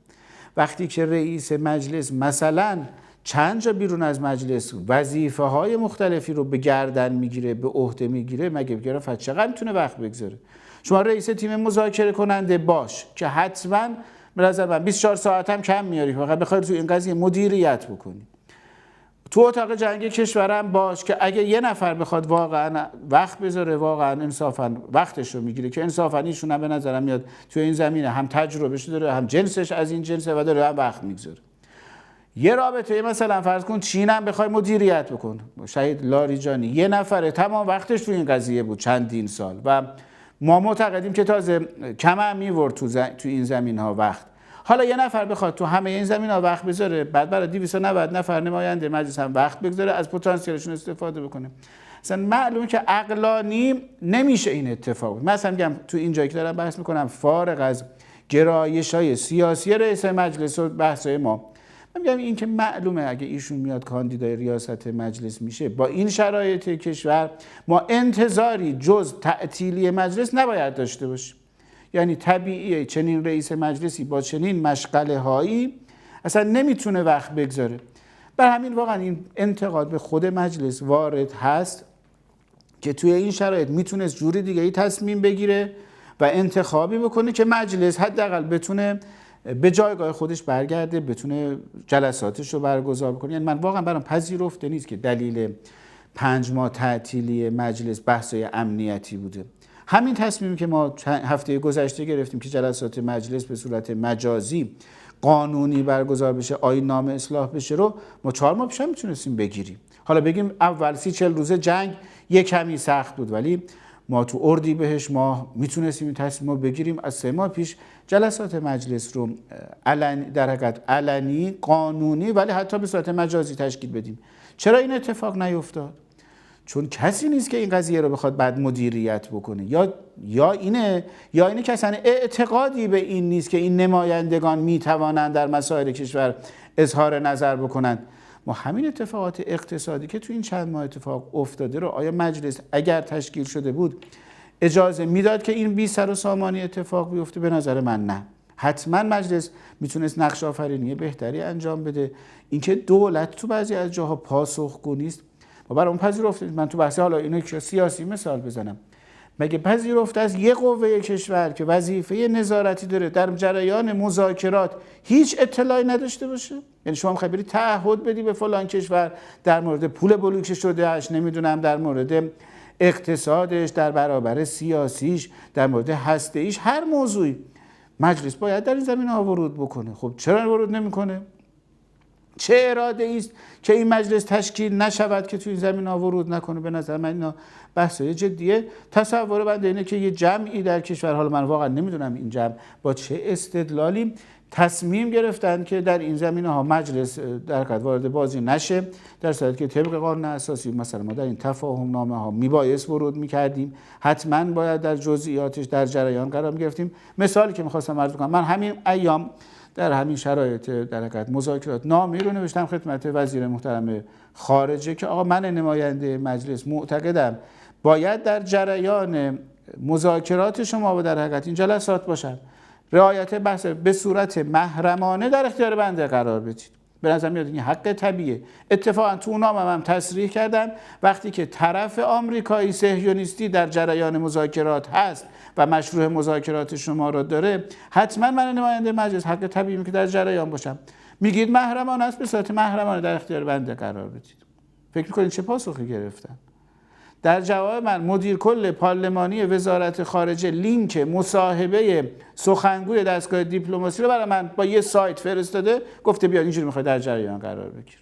Speaker 1: وقتی که رئیس مجلس مثلا چند جا بیرون از مجلس وظیفه های مختلفی رو به گردن میگیره، به عهده میگیره، مگه بگیره چقدر میتونه وقت بگذاره؟ شما رئیس تیم مذاکره کننده باش که حتما به نظر من 24 ساعت هم کم میاری، فقط بخوای تو این قضیه مدیریت بکنی. تو اتاق جنگ کشورم باش که اگه یه نفر بخواد واقعا وقت بذاره، واقعا انصافا وقتش رو میگیره که انصافا ایشون هم به نظرم میاد تو این زمینه هم تجربهش داره، هم جنسش از این جنسه و داره هم وقت میگذاره. یه رابطه مثلا فرض کن چین هم بخوای مدیریت بکن، شهید لاریجانی یه نفره تمام وقتش تو این قضیه بود چندین سال و ما معتقدیم که تازه کم هم میورد تو این زمین ها وقت. حالا یه نفر بخواد تو همه این زمین ها وقت بذاره، بعد برای 290 نفر نماینده مجلس هم وقت بگذاره، از پتانسیلشون استفاده بکنه، اصلا معلومه که عقلانی نمیشه این اتفاق. من اصلا میگم تو این جایی که دارم بحث میکنم فارغ از گرایش‌های سیاسی رئیس مجلس و بحث‌های ما، من میگم این که معلومه اگه ایشون میاد کاندیدای ریاست مجلس میشه با این شرایط کشور ما انتظاری جز تعطیلی مجلس نباید داشته باشیم. یعنی طبیعیه چنین رئیس مجلسی با چنین مشغله هایی اصلا نمیتونه وقت بگذاره. بر همین واقعا این انتقاد به خود مجلس وارد هست که توی این شرایط میتونست جوری دیگه ای تصمیم بگیره و انتخابی بکنه که مجلس حداقل بتونه به جایگاه خودش برگرده، بتونه جلساتش رو برگزار بکنه. یعنی من واقعا برام پذیرفته نیست که دلیل 5 ماه تعطیلی مجلس بحث‌های امنیتی بوده. همین تصمیمی که ما هفته گذشته گرفتیم که جلسات مجلس به صورت مجازی قانونی برگزار بشه، آیین نامه اصلاح بشه رو ما 4 ماه پیش هم میتونستیم بگیریم. حالا بگیم اول 30-40 روز جنگ یک کمی سخت بود، ولی ما تو اردیبهشت ماه میتونستیم این تصمیم رو بگیریم. از 3 ماه پیش جلسات مجلس رو در حقیقت علنی قانونی ولی حتی به صورت مجازی تشکیل بدیم. چرا این اتفاق نیفتاد؟ چون کسی نیست که این قضیه رو بخواد بعد مدیریت بکنه، یا اینه که اصلا اعتقادی به این نیست که این نمایندگان میتوانند در مسائل کشور اظهار نظر بکنند. ما همین اتفاقات اقتصادی که تو این چند ماه اتفاق افتاده رو آیا مجلس اگر تشکیل شده بود اجازه میداد که این بی سر و سامانی اتفاق بیفته؟ به نظر من نه. حتما مجلس میتونست نقش آفرینی بهتری انجام بده. اینکه دولت تو بعضی از جاها پاسخگو نیست ما برام پذیرفته. من تو بحث حالا اینو که سیاسی مثال بزنم، مگه پذیرفته از یک قوه کشور که وظیفه نظارتی داره در جریان مذاکرات هیچ اطلاعی نداشته باشه؟ یعنی شما میخوای بری تعهد بدی به فلان کشور در مورد پول بلوک شدهش، نمیدونم در مورد اقتصادش، در برابر سیاسیش، در مورد هسته‌ایش، هر موضوعی مجلس باید در این زمینه‌ها ورود بکنه. خب چرا ورود نمیکنه؟ چه اراده ایست که این مجلس تشکیل نشود که تو این زمینه‌ها ورود نکنه؟ به نظر من اینا بحث‌های جدیه. تصور بنده اینه که یه جمعی در کشور، حالا من واقعا نمیدونم این جمع با چه استدلالی تصمیم گرفتن که در این زمینه‌ها مجلس در حقیقت وارد بازی نشه، در صورتی که طبق قانون اساسی مثلا ما در این تفاهم نامه ها میبایست ورود میکردیم، حتما باید در جزئیاتش در جریان قرار میگرفتیم. مثالی که میخواستم عرض کنم، من همین ایام در همین شرایط در حقیقت مذاکرات نامه‌ای رو نوشتم خدمت وزیر محترم خارجه که آقا من نماینده مجلس معتقدم باید در جریان مذاکرات شما و در حقیقت این جلسات باشم، رعایت بحث به صورت محرمانه در اختیار بنده قرار بدید. به نظر میاد این حق طبیعیه. اتفاقا تو نامم هم تصریح کردم وقتی که طرف آمریکایی صهیونیستی در جریان مذاکرات هست و مشروع مذاکرات شما را داره، حتما من نماینده مجلس حق طبیعیه که در جریان باشم. میگید محرمانه است، به صورت محرمانه در اختیار بنده قرار بدید. فکر می‌کنید چه پاسخی گرفتن؟ در جواب من مدیر کل پارلمانی وزارت خارجه لینک مصاحبه سخنگوی دستگاه دیپلماسی رو برای من با یه سایت فرستاده، گفته بیا اینجوری میخوای در جریان قرار بگیر.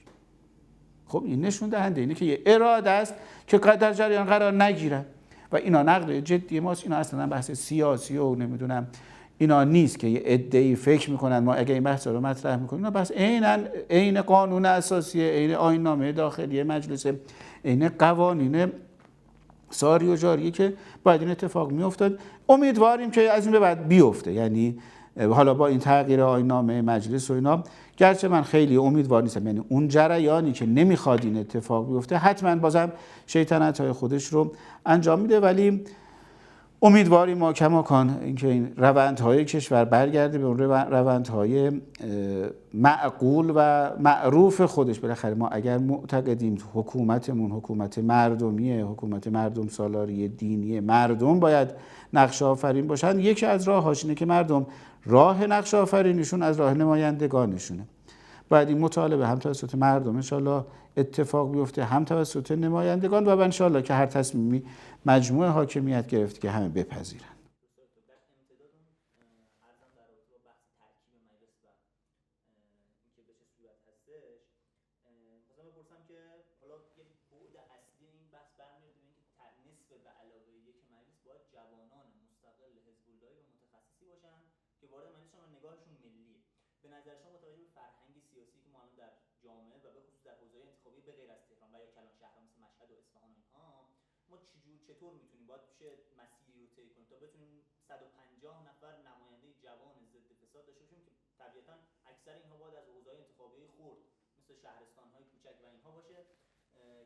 Speaker 1: خب این نشون دهنده اینه که یه اراده است که در جریان قرار نگیرن و اینا نقد جدی ماست. اینا اصلا بحث سیاسی و نمیدونم اینا نیست که یه عده‌ای فکر میکنن ما اگه این بحث رو مطرح میکنیم. اینا بس عین قانون اساسی، عین آیین‌نامه داخلی مجلس، عین قوانین ساری و جاریه که باید این اتفاق میافتاد. امیدواریم که از این به بعد بیفته، یعنی حالا با این تغییر آیین‌نامه مجلس و اینا، گرچه من خیلی امیدوار نیستم، یعنی اون جریانی که نمیخواد این اتفاق بیفته حتما بازم شیطنت‌های خودش رو انجام میده، ولی امیدواریم ما کماکان اینکه این روندهای کشور برگرده به اون روندهای معقول و معروف خودش. بالاخره ما اگر معتقدیم حکومتمون حکومت مردمیه، حکومت مردم سالاری دینی، مردم باید نقش آفرین باشن، یکی از راه‌هاش اینه که مردم راه نقش آفرینیشون از راه نمایندگانشونه. باید این مطالبه هم توسط مردم انشالله اتفاق بیفته، هم توسط نمایندگان، و انشالله که هر تصمیمی مجموع حاکمیت گرفت که همه بپذیرن.
Speaker 2: به نظر شما با توجه به فرهنگ سیاسی که ما الان در جامعه و به خصوص در حوزه‌های انتخابی به غیر از تهران و یا کلان شهرها مثل مشهد و اصفهان و اینها، ما چطور میتونیم باید چه مسیری رو طی کنیم تا بتونیم 150 نفر نماینده جوان ضد فساد داشته باشیم که طبیعتاً اکثر اینها باید از حوزه‌های انتخابی خرد مثل شهرستان‌های کوچک و اینها باشه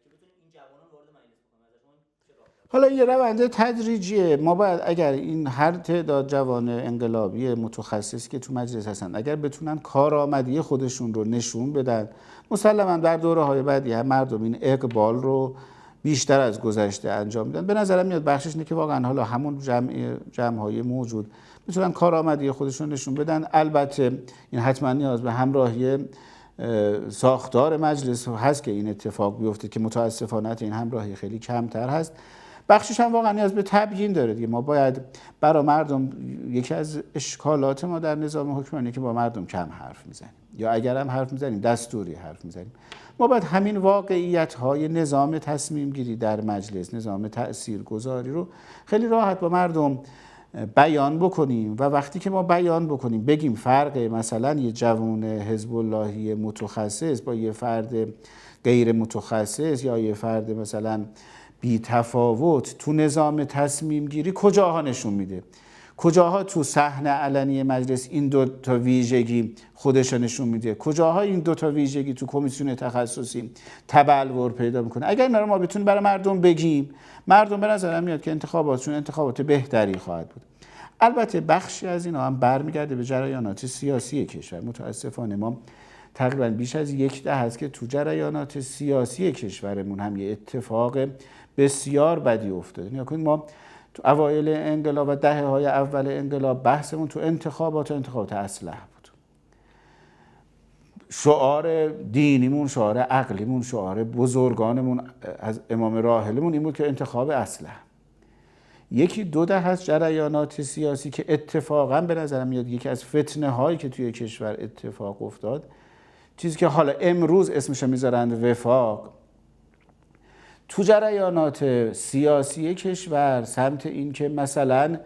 Speaker 2: که بتونیم این جوانان وارد مجلس بکنیم. از شما چه راهکاری؟
Speaker 1: حالا یه روند تدریجیه. ما باید اگر این هر تعداد جوان انقلابی متخصص که تو مجلس هستن اگر بتونن کارآمدی خودشون رو نشون بدن، مسلماً در دوره‌های بعدی هم مردم این اقبال رو بیشتر از گذشته انجام میدن. به نظرم میاد بخشش اینه که واقعا حالا همون جمع‌های موجود بتونن کارآمدی خودشون نشون بدن. البته این حتما نیاز به همراهی ساختار مجلس هست که این اتفاق بیفته که متاسفانه این همراهی خیلی کمتر هست. بخشش هم واقعا نیاز به تبیین داره دیگه. ما باید برای مردم، یکی از اشکالات ما در نظام حکمرانی که با مردم کم حرف میزنیم، یا اگر هم حرف میزنیم دستوری حرف میزنیم. ما باید همین واقعیت‌های نظام تصمیم گیری در مجلس، نظام تاثیرگذاری رو خیلی راحت با مردم بیان بکنیم و وقتی که ما بیان بکنیم بگیم فرق مثلا یه جوان حزب اللهی متخصص با یه فرد غیر متخصص یا یه فرد مثلا بی تفاوت تو نظام تصمیم گیری کجاها نشون میده، کجاها تو صحنه علنی مجلس این دو تا ویژگی خودش نشون میده، کجاها این دو تا ویژگی تو کمیسیون تخصصی تبلور پیدا میکنه. اگر اینا رو ما بتونیم برای مردم بگیم، مردم به نظرم میاد که انتخاباتشون انتخابات بهتری خواهد بود. البته بخشی از اینا هم برمیگرده به جریانات سیاسی کشور. متاسفانه ما تقریبا بیش از 10 هست که تو جریانات سیاسی کشورمون هم یه اتفاق بسیار بدی افتاده. نگاه کنید، ما تو اوایل انقلاب و دهه‌های اول انقلاب بحثمون تو انتخابات اسلحه بود. شعار دینیمون، شعار عقلیمون، شعار بزرگانمون از امام راحلمون این بود که انتخاب اسلحه. یکی دو ده از جریانات سیاسی که اتفاقا به نظرم میاد یکی از فتنه هایی که توی کشور اتفاق افتاد، چیزی که حالا امروز اسمش میذارن وفاق، تو جریانات سیاسی کشور سمت این که مثلا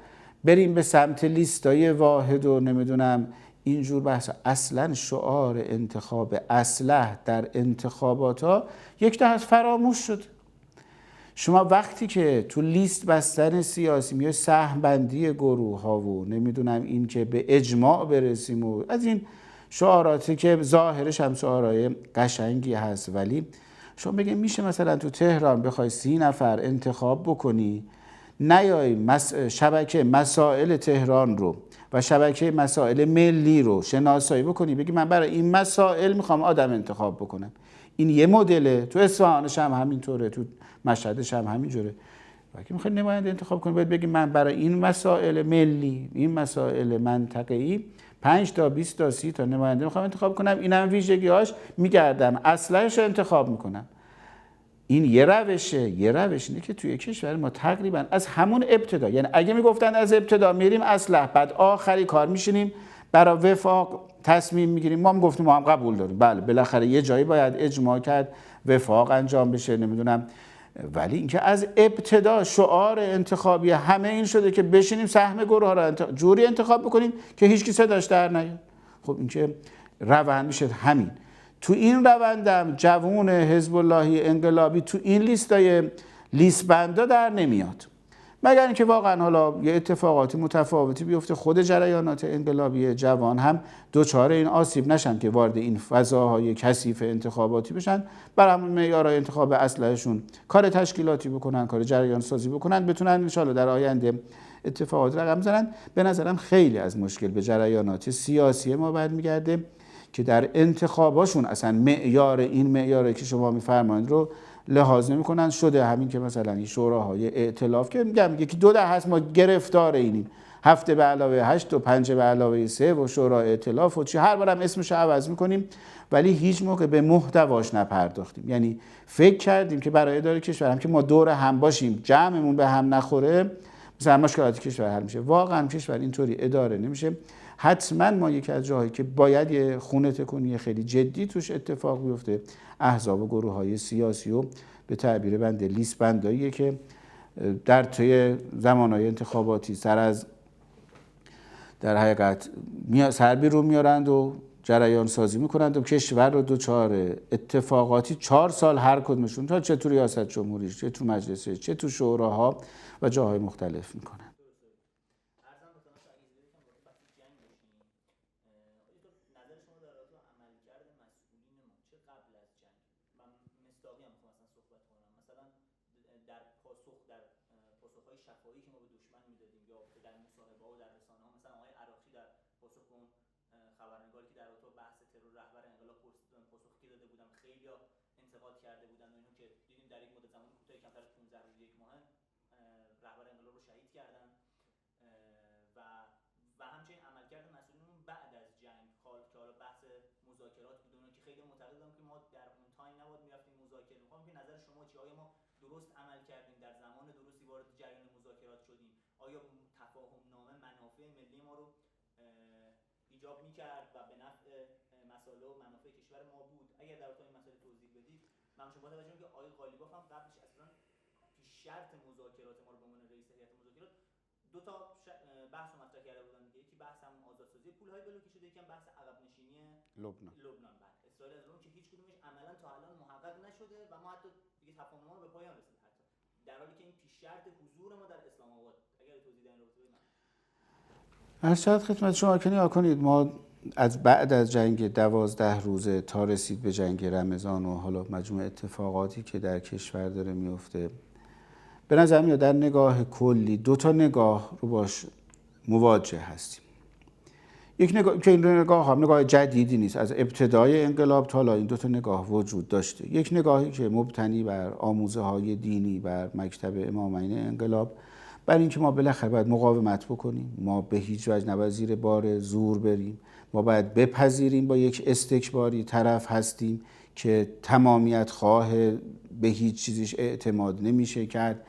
Speaker 1: بریم به سمت لیستای واحد و نمیدونم اینجور بحث، اصلا شعار انتخاب اسلحه در انتخابات ها یک ده از فراموش شد. شما وقتی که تو لیست بستن سیاسی میای سهم بندی گروه ها و نمیدونم این که به اجماع برسیم و از این شعاراتی که ظاهرش هم شعارهای قشنگی هست، ولی شما بگید میشه مثلا تو تهران بخوای 30 نفر انتخاب بکنی، نیای شبکه مسائل تهران رو و شبکه مسائل ملی رو شناسایی بکنی، بگی من برای این مسائل میخوام آدم انتخاب بکنم. این یه مدله، تو اصفهانش هم همینطوره، تو مشهدش هم همینجوره. وقتی میخوای نماینده انتخاب کنی باید بگی من برای این مسائل ملی، این مسائل منطقه‌ای 5 تا 20 تا 30 تا نماینده میخوام انتخاب کنم، اینم ویژگی‌هاش میگردم اصلش رو انتخاب میکنم. این یه روشه. یه روش اینه که توی کشور ما تقریبا از همون ابتدا، یعنی اگه میگفتن از ابتدا میریم اصلح، بعد آخری کار میشینیم برای وفاق تصمیم میگیریم، ما هم گفتیم ما هم قبول داریم، بله بالاخره یه جایی باید اجماع کرد وفاق انجام بشه نمیدونم، ولی اینکه از ابتدا شعار انتخابی همه این شده که بشینیم سهم گروه ها رو جوری انتخاب بکنیم که هیچ کی صداش در نیاد. خب این که روند میشه همین. تو این روندم جوون حزب اللهی انقلابی تو این لیست بندا در نمیاد، مگر اینکه واقعا حالا یه اتفاقاتی متفاوتی بیفته، خود جریانات انقلابی جوان هم دوچار این آسیب نشن که وارد این فضاهای کثیف انتخاباتی بشن، بر همون معیارهای انتخاب اسلحه‌شون کار تشکیلاتی بکنن، کار جریان سازی بکنن، بتونن ان شاءالله در آینده اتفاقات رقم بزنن. به نظرم خیلی از مشکل به جریانات سیاسی ما برمیگرده که در انتخاباشون اصلا این معیاری که شما میفرمایید رو لحاظ نمی‌کنن. شده همین که مثلا این شوراهای ائتلاف که میگم یکی دو ده هست ما گرفتار اینیم، 7 به علاوه 8 و 5 به علاوه 3 و شورای ائتلاف و چی، هر بارم اسمش رو عوض می‌کنیم، ولی هیچ موقع به محتواش نپرداختیم. یعنی فکر کردیم که برای اداره کشور هم که ما دور هم باشیم، جمعمون به هم نخوره، مثلا مشکلات کشور حل میشه. واقعا کشور اینطوری اداره نمیشه. حتما ما یکی از جاهایی که باید یه خونه تکونی خیلی جدی توش اتفاق بیفته احزاب و گروه‌های سیاسی و به تعبیر بنده لیست بنداییه که در طی زمانهای انتخاباتی در حقیقت سر بیرون میارند و جریان سازی میکنند و کشور رو دوچار اتفاقاتی 4 سال هر کدومشون، تا چه تو ریاست جمهوری، چه تو مجلس، چه تو شوراها و جاهای مختلف میکنن.
Speaker 2: پاسخهای شفاهی که ما به دشمن میدادیم یا در مصاحبه‌ها و در رسانه‌ها، مثلا آقای عراقچی در پاسخ به اون خبرنگاری که در اتاق بحث ترور رهبر انقلاب پاسخی که داده بودن، خیلی‌ها انتقاد کرده بودن و اینو که دیدیم در یک مدت زمانی کوتاهی کمتر از 15 روز یک ماه رهبر انقلاب رو شهید کردن و همچنین عملکرد مسئولین بعد از جنگ، که حالا بحث مذاکرات بود که خیلی معتقدم که ما در اون تایم نباید می‌رفتیم مذاکره. می‌خوام که نظر شما چیه؟ آیا ما درست عمل کردیم، در زمان درستی وارد جریان مذاکرات شدیم؟ آیا تفاهم نامه منافع ملی ما رو ایجاب می‌کرد و به نفع مسائل و منافع کشور ما بود؟ اگر در واقع این مسئله توضیح بدید. من شما توجه که آقای قالیباف هم قبلش اصلا پیش شرط مذاکرات ما رو به عنوان رئیس هیئت مذاکرات دو تا بحث مطرح کرده بودن دیگه. یکی بحث همون آزادسازی پول‌های بلوکی شده، یکم بحث عقب نشینی لبنان. بعد اسرائیل از اون که هیچ کدومش عملاً تا الان محقق نشده و ما حتی دیگه تفاهم ما به پایان رسید، حتی در حالی که این پیش شرط حضور ما در اسلام آباد. اگر توضیح در این رابطه بدید.
Speaker 1: ارشد خدمت شما که نگاه کنید، ما از بعد از جنگ 12 روزه تا رسید به جنگ رمضان و حالا مجموع اتفاقاتی که در کشور داره میفته، به نظر میاد در نگاه کلی 2 تا نگاه رو باش مواجه هستیم. یک نگاه که این نگاه جدیدی نیست، از ابتدای انقلاب تا حالا این 2 تا نگاه وجود داشته. یک نگاهی که مبتنی بر آموزه های دینی بر مکتب امامین انقلاب، برای اینکه ما بالاخره باید مقاومت بکنیم، ما به هیچ وجه نباید زیر بار زور بریم، ما باید بپذیریم با یک استکباری طرف هستیم که تمامیت خواه، به هیچ چیزیش اعتماد نمیشه کرد.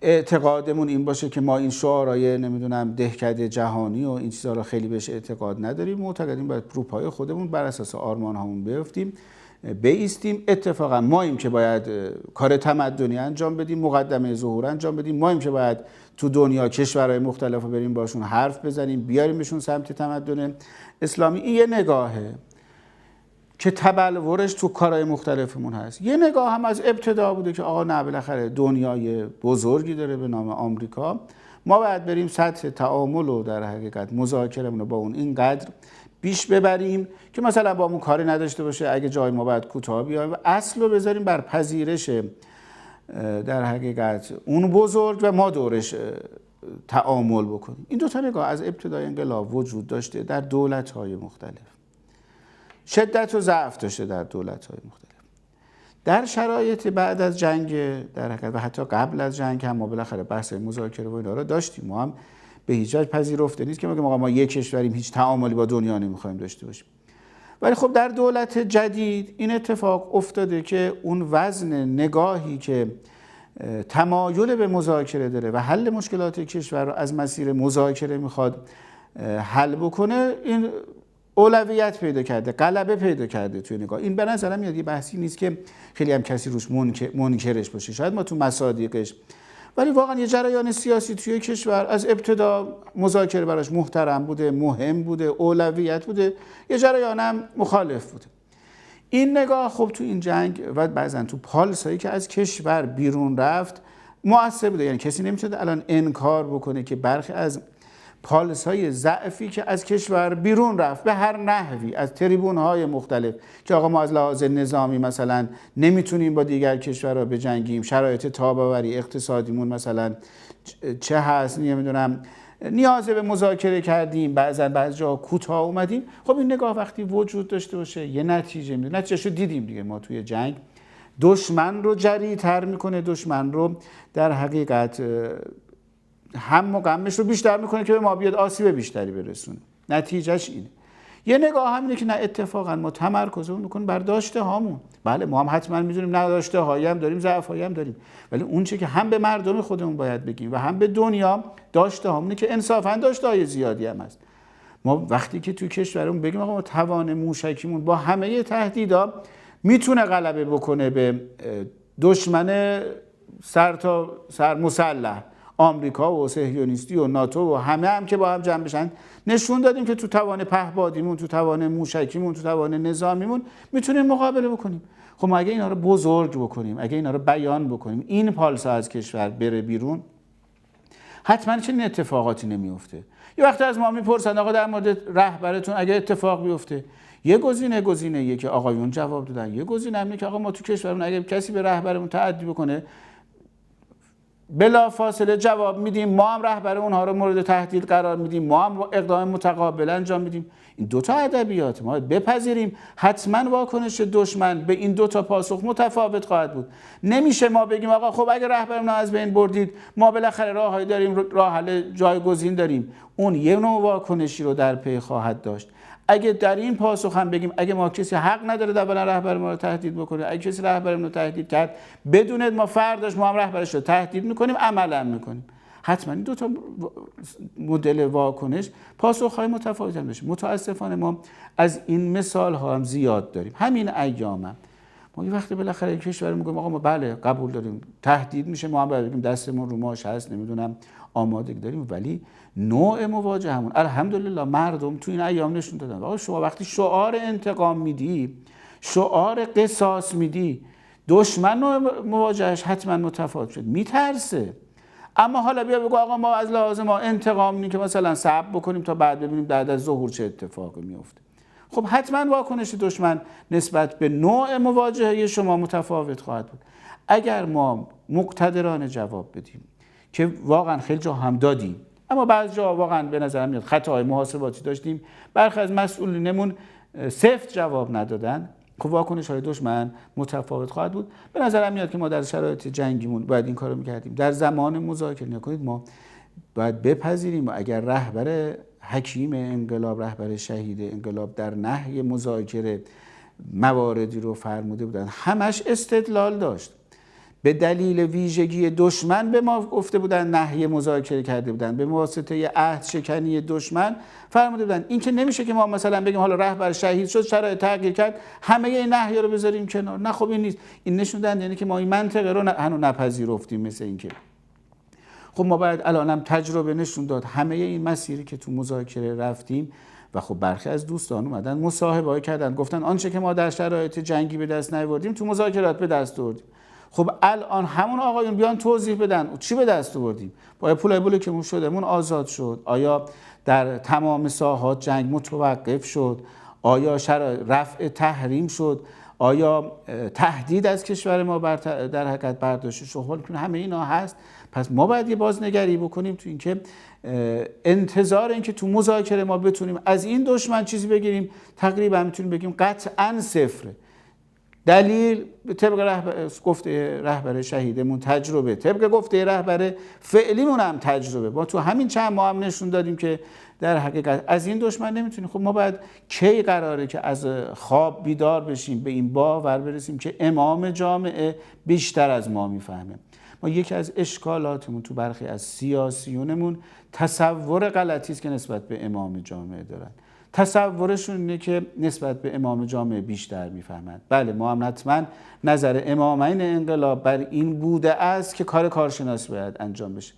Speaker 1: اعتقادمون این باشه که ما این شعارهای نمیدونم دهکده جهانی و این چیزها رو خیلی بهش اعتقاد نداریم، معتقدیم باید رو پای خودمون بر اساس آرمان هامون بیفتیم، بایستیم. اتفاقا ماییم که باید کار تمدنی انجام بدیم، مقدمه ظهور انجام بدیم، ماییم که باید تو دنیا کشورهای مختلف رو بریم باشون حرف بزنیم، بیاریمشون سمت تمدن اسلامی. این یه نگاهه که تبلورش تو کارهای مختلفمون هست. یه نگاه هم از ابتدا بوده که آقا نه، بالاخره دنیای بزرگی داره به نام آمریکا، ما باید بریم سطح تعامل و در حقیقت مذاکرمون رو با اون اینقدر بیش ببریم که مثلا با اون کاری نداشته باشه، اگه جای ما باید کوتاه بیایم و اصل رو بذاریم بر پذیرش در حقیقت اون بزرگ و ما دورش تعامل بکنیم. این دو تا نگاه از ابتدای انقلاب وجود داشته در دولت‌های مختلف، شدت و ضعف داشته در دولت‌های مختلف. در شرایط بعد از جنگ در حقیقت و حتی قبل از جنگ هم ما بالاخره بحث مذاکره و اینا رو داشتیم. ما هم به هیچ وجه پذیرفته نیست که ما یک کشوریم، هیچ تعاملی با دنیا نمی‌خوایم داشته باشیم. ولی خب در دولت جدید این اتفاق افتاده که اون وزن نگاهی که تمایل به مذاکره داره و حل مشکلات کشور رو از مسیر مذاکره میخواد حل بکنه، این اولویت پیدا کرده، غلبه پیدا کرده توی نگاه. این به نظرم میاد یه بحثی نیست که خیلی هم کسی روش منکرش باشه، شاید ما تو مصادیقش، ولی واقعا یه جریان سیاسی توی کشور از ابتدا مذاکره براش محترم بوده، مهم بوده، اولویت بوده، یه جریان هم مخالف بوده. این نگاه خب تو این جنگ و بعضن تو پالسایی که از کشور بیرون رفت مؤثر بوده. یعنی کسی نمیتونه الان انکار بکنه که برخی از پالس‌های ضعفی که از کشور بیرون رفت به هر نحوی از تریبون‌های مختلف که آقا ما از لحاظ نظامی مثلا نمیتونیم با دیگر کشورها بجنگیم، شرایط تاب‌آوری اقتصادیمون مثلا چه هست، نمیدونم نیاز به مذاکره کردیم، بعضی جا کوتاه اومدیم. خب این نگاه وقتی وجود داشته باشه یه نتیجه میده. نتیجهشو دیدیم دیگه، ما توی جنگ دشمن رو جری‌تر میکنه، دشمن رو در حقیقت هم و غمش رو بیشتر میکنه که به ما بیاد آسیب بیشتری برسونه. نتیجهش اینه. یه نگاه همینه که نه، اتفاقا ما تمرکزمون میکنیم بر داشته هامون. بله ما هم حتما میدونیم نداشته هایی هم داریم، ضعف هایی هم داریم، ولی اون چه که هم به مردم خودمون باید بگیم و هم به دنیا داشته هامونه که انصافا داشته های زیادی هم هست. ما وقتی که توی کشورمون بگیم آقا ما توان موشکیمون با همه تهدیدا میتونه غلبه بکنه به دشمن سر تا سر مسلح، آمریکا و صهیونیستی و ناتو و همه هم که با هم جمع بشن، نشون دادیم که تو توان پهپادیمون، تو توان موشکیمون، تو توان نظامیمون میتونیم مقابله بکنیم. خب ما اگه اینا رو بزرگ بکنیم، اگه اینا رو بیان بکنیم، این پالسا از کشور بره بیرون، حتما چنین اتفاقاتی نمیفته. یه وقتی از ما میپرسن آقا در مورد رهبرتون اگه اتفاق بیفته، یه گزینه که آقایون جواب دادن، یه گزینه همینه که آقا ما تو کشورمون اگه کسی به رهبرمون تعدی بکنه بلا فاصله جواب میدیم، ما هم رهبر اونها رو مورد تهدید قرار میدیم، ما هم اقدام متقابل انجام میدیم. این دوتا ادبیات ما بپذیریم، حتما واکنش دشمن به این دوتا پاسخ متفاوت خواهد بود. نمیشه ما بگیم آقا خب اگه رهبرمون رو از بین بردید ما بالاخره راههایی داریم، راه حل جایگزین داریم. اون یه نوع واکنشی رو در پی خواهد داشت. اگه در این پاسخ هم بگیم اگه ما کسی حق نداره اولا رهبر ما رو تهدید بکنه، اگه کسی رهبرمون رو تهدید کرد بدونید ما فرداش ما هم رهبرش رو تهدید میکنیم، عملا میکنیم. حتما این دو تا مدل واکنش پاسخ‌های متفاوتی هم داشت. متاسفانه ما از این مثال ها هم زیاد داریم. همین ایام هم ما یه وقتی بالاخره کشور میگم آقا ما بله قبول داریم تهدید میشه، ما هم باید بگیم دستمون رو ماش هست، نمیدونم آمادگی داریم، ولی نوع مواجه همون الحمدلله مردم تو این ایام نشون دادن. آقا شما وقتی شعار انتقام میدی، شعار قصاص میدی، دشمن نوع مواجهش حتما متفاوت شد، میترسه. اما حالا بیا بگو آقا ما از لحاظ ما انتقام میدیم که مثلا صبر بکنیم تا بعد ببینیم بعد از ظهور چه اتفاقی میفته. خب حتما واکنش دشمن نسبت به نوع مواجهه شما متفاوت خواهد بود. اگر ما مقتدرانه جواب بدیم که واقعا خیلی جا هم دادیم، اما بعضی جا واقعا به نظر میاد خطاهای محاسباتی داشتیم، برخی از مسئولینمون سفت جواب ندادن، خب واکنش‌های دشمن متفاوت خواهد بود. به نظرم میاد که ما در شرایط جنگیمون باید این کارو می‌کردیم. در زمان مذاکره نکنید ما باید بپذیریم اگر رهبر حکیم انقلاب، رهبر شهید انقلاب در نهی مذاکره مواردی رو فرموده بودن، همش استدلال داشت. به دلیل ویژگی دشمن به ما گفته بودن، نهی مذاکره کرده بودن، به واسطه عهد شکنی دشمن فرموده بودن. این که نمیشه که ما مثلا بگیم حالا رهبر شهید شد، شرایط تغییر کرد، همه این نهی رو بذاریم کنار. نه خب این نیست. این نشون دادن یعنی که ما این منطقه رو هنوز نپذیرفتیم. مثل این که خب ما باید الانم تجربه نشون داد همه این مسیری که تو مذاکره رفتیم و خب برخی از دوستان اومدن مصاحبه‌ای کردن، گفتن آنچه که ما در شرایط جنگی به دست نیاوردیم تو مذاکرات به دست آوردیم. خب الان همون آقایون بیان توضیح بدن چی به دست آوردیم. با پولای بلوکمون شدمون آزاد شد؟ آیا در تمام ساحات جنگ متوقف شد؟ آیا رفع تحریم شد؟ آیا تهدید از کشور ما در حقیقت برداشته شد؟ همه اینا هست. پس ما باید یه بازنگری بکنیم تو اینکه انتظار اینکه تو مذاکره ما بتونیم از این دشمن چیزی بگیریم تقریبا میتونیم بگیم قطعاً صفره. دلیل طبق گفته رهبر شهیدمون تجربه، طبق گفته رهبر فعلیمون هم تجربه. ما تو همین چند ماه هم نشون دادیم که در حقیقت از این دشمن نمیتونیم. خب ما باید کی قراره که از خواب بیدار بشیم، به این باور برسیم که امام جامعه بیشتر از ما میفهمه. ما یکی از اشکالاتمون تو برخی از سیاسیونمون تصور غلطی است که نسبت به امام جامعه دارن. تصورشون اینه که نسبت به امام جامعه بیشتر میفهمند. بله ما هم حتما نظر امامین انقلاب بر این بوده است که کار کارشناسی باید انجام بشه.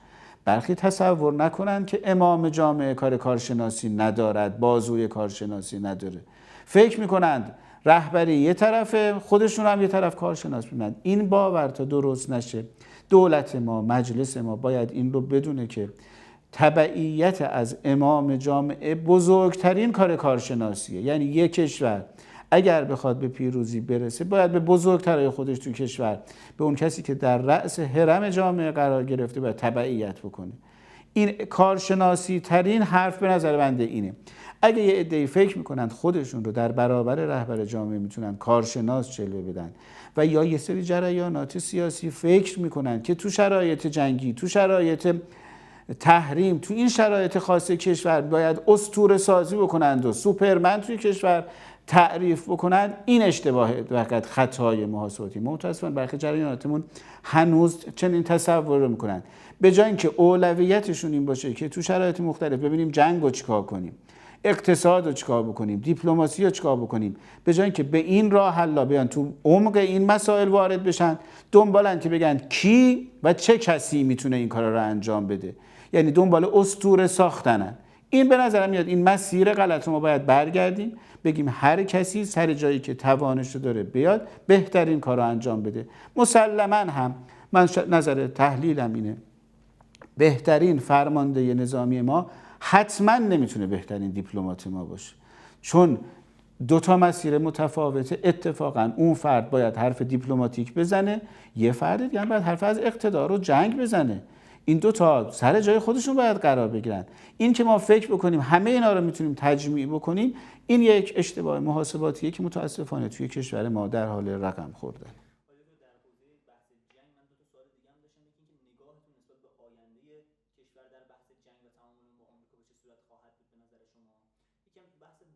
Speaker 1: برخی تصور نکنن که امام جامعه کار کارشناسی ندارد، بازوی کارشناسی نداره. فکر میکنند رهبری یه طرفه، خودشون هم یه طرف کارشناس می‌بینن. این باور تا درست نشه، دولت ما، مجلس ما باید این رو بدونه که تبعیت از امام جامعه بزرگترین کار کارشناسیه. یعنی یک کشور اگر بخواد به پیروزی برسه باید به بزرگترهای خودش تو کشور، به اون کسی که در رأس هرم جامعه قرار گرفته باید تبعیت بکنه. این کارشناسی ترین حرف به نظر بنده اینه. اگه یه عده‌ای فکر میکنن خودشون رو در برابر رهبر جامعه میتونن کارشناس جلوه بدن و یا یه سری جریانات سیاسی فکر میکنن که تو شرایط جنگی، تو شرایط تحریم، تو این شرایط خاص کشور باید اسطوره سازی بکنند و سوپرمن توی کشور تعریف بکنند، این اشتباهه، فقط خطای محاسباتی. متأسفانه برخی جریاناتمون هنوز چنین تصور رو میکنن. به جای اینکه اولویتشون این باشه که تو شرایط مختلف ببینیم جنگ رو چیکار کنیم، اقتصاد رو چیکار بکنیم، دیپلماسی رو چیکار بکنیم، به جای اینکه به این راه حل بیان تو عمق این مسائل وارد بشن، دنبالن که بگن کی و چه کسی میتونه این کارا رو انجام بده. یعنی دنبال اسطوره ساختنن. این به نظر میاد این مسیر غلط رو ما باید برگردیم، بگیم هر کسی سر جایی که توانش رو داره بیاد بهترین کار رو انجام بده. مسلماً هم من نظر تحلیلم اینه بهترین فرمانده نظامی ما حتما نمیتونه بهترین دیپلمات ما باشه، چون دوتا مسیر متفاوته. اتفاقا اون فرد باید حرف دیپلماتیک بزنه، یه فرد دیگه باید حرف از اقتدار و جنگ بزنه. این دوتا سر جای خودشون باید قرار بگیرن. این که ما فکر بکنیم همه اینا رو میتونیم تجمیع بکنیم، این یک اشتباه محاسباتیه که متاسفانه توی کشور ما در حال رقم خوردن.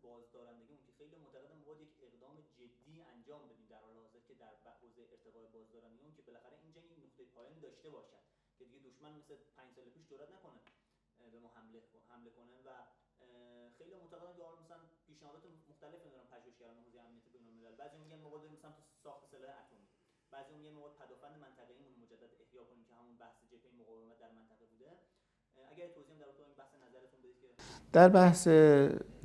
Speaker 2: بازدارندگی اون که خیلی معتقدم باید یک اقدام جدی انجام بدیم در حال حاضر که در حوزه ارتقای بازدارندگی اون که بالاخره این جنگ نقطه پایانی داشته باشد که دیگه دشمن مثل 5 سال پیش جرئت نکنه به ما حمله کنه. و خیلی معتقدم که مثلا پیشنهادات مختلف دارن پژوهشگران حوزه امنیت بین‌الملل. بعضی میگن ما باید مثلا ساخت سلاح اتمی، بعضی میگن ما باید پدافند منطقه‌ایمون مجدد احیا کنیم که همون بحث جبهه مقاومت در منطقه بوده. اگر توضیح در این بحث نظرتون بدید که
Speaker 1: در بحث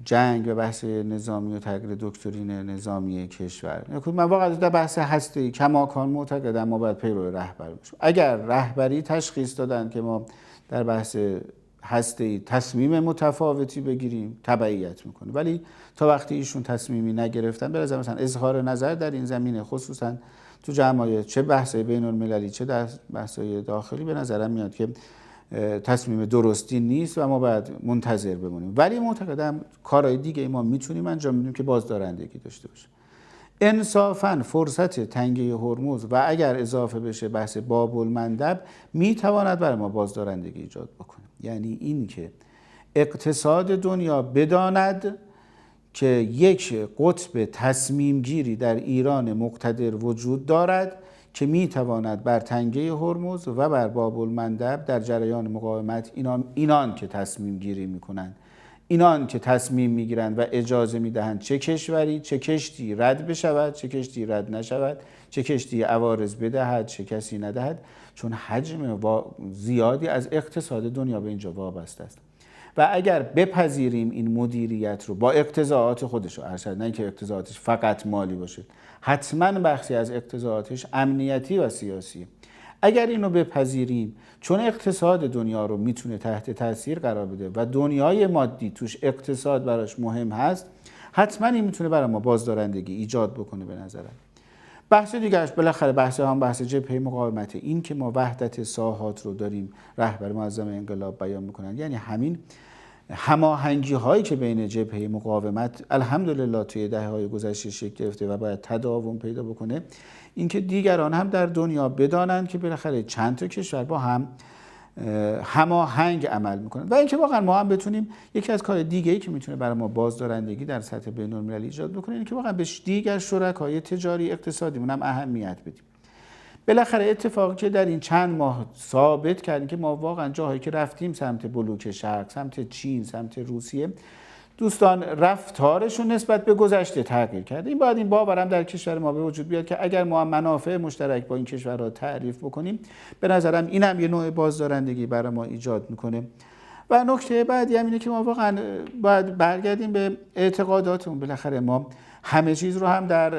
Speaker 1: جنگ و بحث نظامی و تغییر دکترین نظامی کشور، من واقعا در بحث هسته‌ای کماکان معتقدم ما باید پیرو رهبر باشیم. اگر رهبری تشخیص دادن که ما در بحث هسته‌ای تصمیم متفاوتی بگیریم، تبعیت میکنه. ولی تا وقتی ایشون تصمیمی نگرفتن، به نظر مثلا اظهار نظر در این زمینه خصوصا تو جمعیت، چه بحث‌های بین‌المللی چه در بحث‌های داخلی، به نظرم میاد که تصمیم درستی نیست و ما باید منتظر بمونیم. ولی معتقدم کارهای دیگه ما میتونیم انجام بدیم که بازدارندگی داشته باشه. انصافاً فرصت تنگه هرمز و اگر اضافه بشه بحث باب المندب میتواند برای ما بازدارندگی ایجاد بکنه. یعنی این که اقتصاد دنیا بداند که یک قطب تصمیم گیری در ایران مقتدر وجود دارد که میتواند بر تنگه هرمز و بر باب المندب در جریان مقاومت اینان که تصمیم گیری میکنند، اینان که تصمیم میگیرند و اجازه میدهند چه کشوری چه کشتی رد بشود، چه کشتی رد نشود، چه کشتی عوارض بدهد، چه کسی ندهد، چون حجم زیادی از اقتصاد دنیا به اینجا وابسته است. و اگر بپذیریم این مدیریت رو با اقتضاعات خودش رو، ارشد نه اینکه اقتضاعاتش فقط مالی باشه، حتما بخشی از اقتضاعاتش امنیتی و سیاسی، اگر اینو بپذیریم چون اقتصاد دنیا رو میتونه تحت تاثیر قرار بده و دنیای مادی توش اقتصاد براش مهم هست، حتما این میتونه برای ما بازدارندگی ایجاد بکنه. به نظرم بحث دیگرش بالاخره بحث جبهه مقاومت، این که ما وحدت ساحات رو داریم رهبر معظم انقلاب بیان میکنن، یعنی همین هماهنگی هایی که بین جبهه مقاومت الحمدلله توی دهه‌های گذشته شکل گرفته و باید تداوم پیدا بکنه، اینکه دیگران هم در دنیا بدانند که بالاخره چند تا کشور با هم هماهنگ عمل میکنند و اینکه واقعا ما هم بتونیم یکی از کار دیگه‌ای که میتونه برای ما بازدارندگی در سطح بین‌المللی ایجاد بکنه اینه که واقعا به دیگر شرکای تجاری اقتصادیمون هم اهمیت بدیم. بالاخره اتفاقی که در این چند ماه ثابت کردیم که ما واقعا جاهایی که رفتیم سمت بلوک شرق، سمت چین، سمت روسیه، دوستان رفتارشون نسبت به گذشته تغییر کرده. این باید این باورم در کشور ما به وجود بیاد که اگر ما منافع مشترک با این کشورها تعریف بکنیم، به نظرم این هم یه نوع بازدارندگی برای ما ایجاد میکنه. و نکته بعدی هم اینه که ما واقعا باید برگردیم به اعتقاداتمون. بالاخره ما همه چیز رو هم در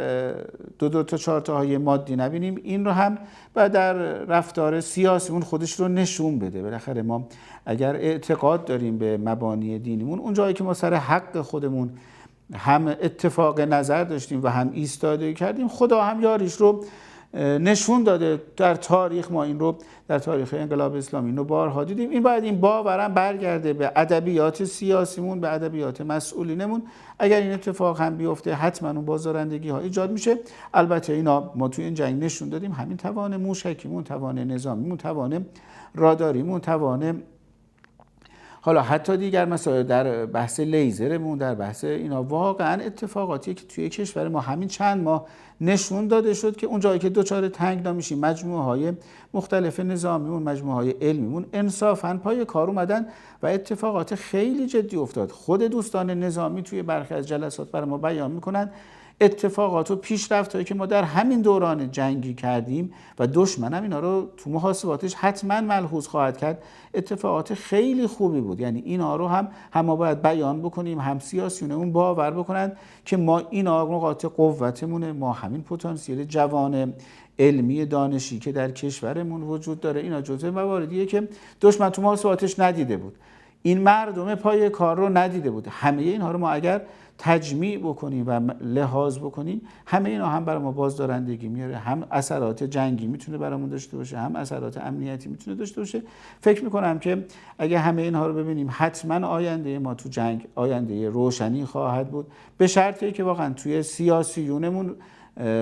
Speaker 1: دو تا چهار تاهای مادی نبینیم، این رو هم باید در رفتار سیاسی اون خودش رو نشون بده. بالاخره ما اگر اعتقاد داریم به مبانی دینیمون، اون جایی که ما سر حق خودمون هم اتفاق نظر داشتیم و هم ایستاده کردیم، خدا هم یاریش رو نشون داده. در تاریخ ما این رو در تاریخ انقلاب اسلامی اینو بارها دیدیم. این باید این باورم برگرده به ادبیات سیاسیمون، به ادبیات مسئولینمون. اگر این اتفاق هم بیفته حتما اون بازدارندگی ها ایجاد میشه. البته اینا ما توی این جنگ نشون دادیم همین توان موشکیمون، توان نظامیمون، توان راداریمون، توان حالا حتی دیگر مسائل در بحث لیزرمون، در بحث اینا، واقعا اتفاقاتی که توی کشور ما همین چند ماه نشون داده شد که اون جایی که دوچار تنگنا میشیم، مجموعه های مختلف نظامیمون، مجموعه های علمیمون انصافاً پای کار اومدن و اتفاقات خیلی جدی افتاد. خود دوستان نظامی توی برخی از جلسات برای ما بیان میکنن اتفاقات و پیشرفت‌هایی که ما در همین دوران جنگی کردیم و دشمن هم اینا رو تو محاسباتش حتما ملحوظ خواهد کرد، اتفاقات خیلی خوبی بود. یعنی اینا رو هم ما باید بیان بکنیم، هم سیاسیونمون باور بکنن که ما اینا نقاط قوتمونه، ما همین پتانسیل جوان علمی دانشی که در کشورمون وجود داره، اینا جزء مواردیه که دشمن تو محاسباتش ندیده بود، این مردم پای کار رو ندیده بود. همه اینها رو ما اگر تجمیع بکنیم و لحاظ بکنیم، همه اینا هم برای ما بازدارندگی میاره. هم اثرات جنگی میتونه برامون داشته باشه، هم اثرات امنیتی میتونه داشته باشه. فکر میکنم که اگه همه اینها رو ببینیم، حتما آینده ما تو جنگ آینده روشنی خواهد بود، به شرطی که واقعا توی سیاسیونمون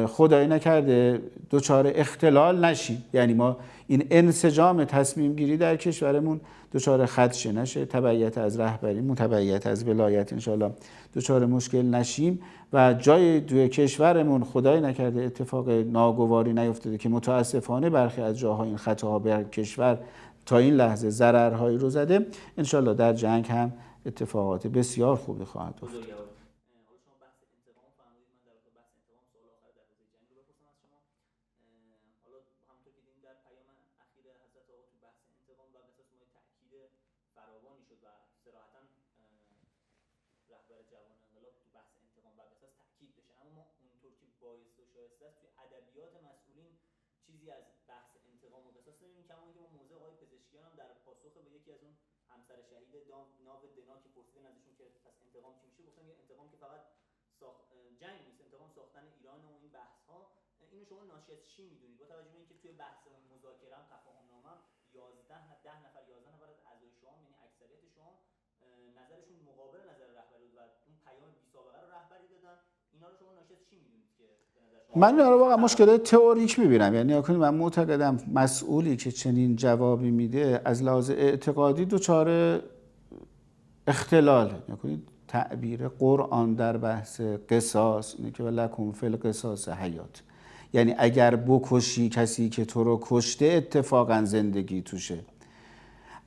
Speaker 1: خدای نکرده دچار اختلال نشیم. یعنی ما این انسجام تصمیم گیری در کشورمون دچار خدشه نشه، تبعیت از رهبریمون، تبعیت از ولایت انشالله دچار مشکل نشیم و جای توی کشورمون خدای نکرده اتفاق ناگواری نیفتاده که متاسفانه برخی از جاها این خطاها بر کشور تا این لحظه ضررهایی رو زده. انشالله در جنگ هم اتفاقات بسیار خوبی خواهد افتاد.
Speaker 2: فراوانی شد و صراحتاً رهبر جوان انقلاب تو بحث انتقام و قصاص تاکید بشه، اما ما اونطور که بایسته و شایسته است توی ادبیات مسئولین چیزی از بحث انتقام و قصاص نمیبینیم. کما اینکه ما موضع آقای پزشکیان هم در پاسخ به یکی از اون همسر شهید ناو دنا که پرسیدن ازشون که پس انتقام چی میشه، گفتن که انتقام که فقط جنگ نیست، انتقام ساختن ایران و این بحث ها. اینو شما ناشی از چی میدونید با توجه به اینکه توی بحث مذاکره هم تفاهم نامه 10 نفر از اعضای شما، یعنی اکثریت شما، نظرشون مقابل نظر رهبری بود و اون پیام بی سابقه رو رهبری دادن. اینا رو شما ناشی از چی میدونید که به
Speaker 1: من رو واقعا مشکل تئوریک میبینم. یعنی من معتقدم مسئولی که چنین جوابی میده از لحاظ اعتقادی دچار اختلال. نکنید تعبیر قرآن در بحث قصاص اینه که ولکم فی القصاص حیات، یعنی اگر بکشی کسی که تو رو کشته اتفاقا زندگی توشه.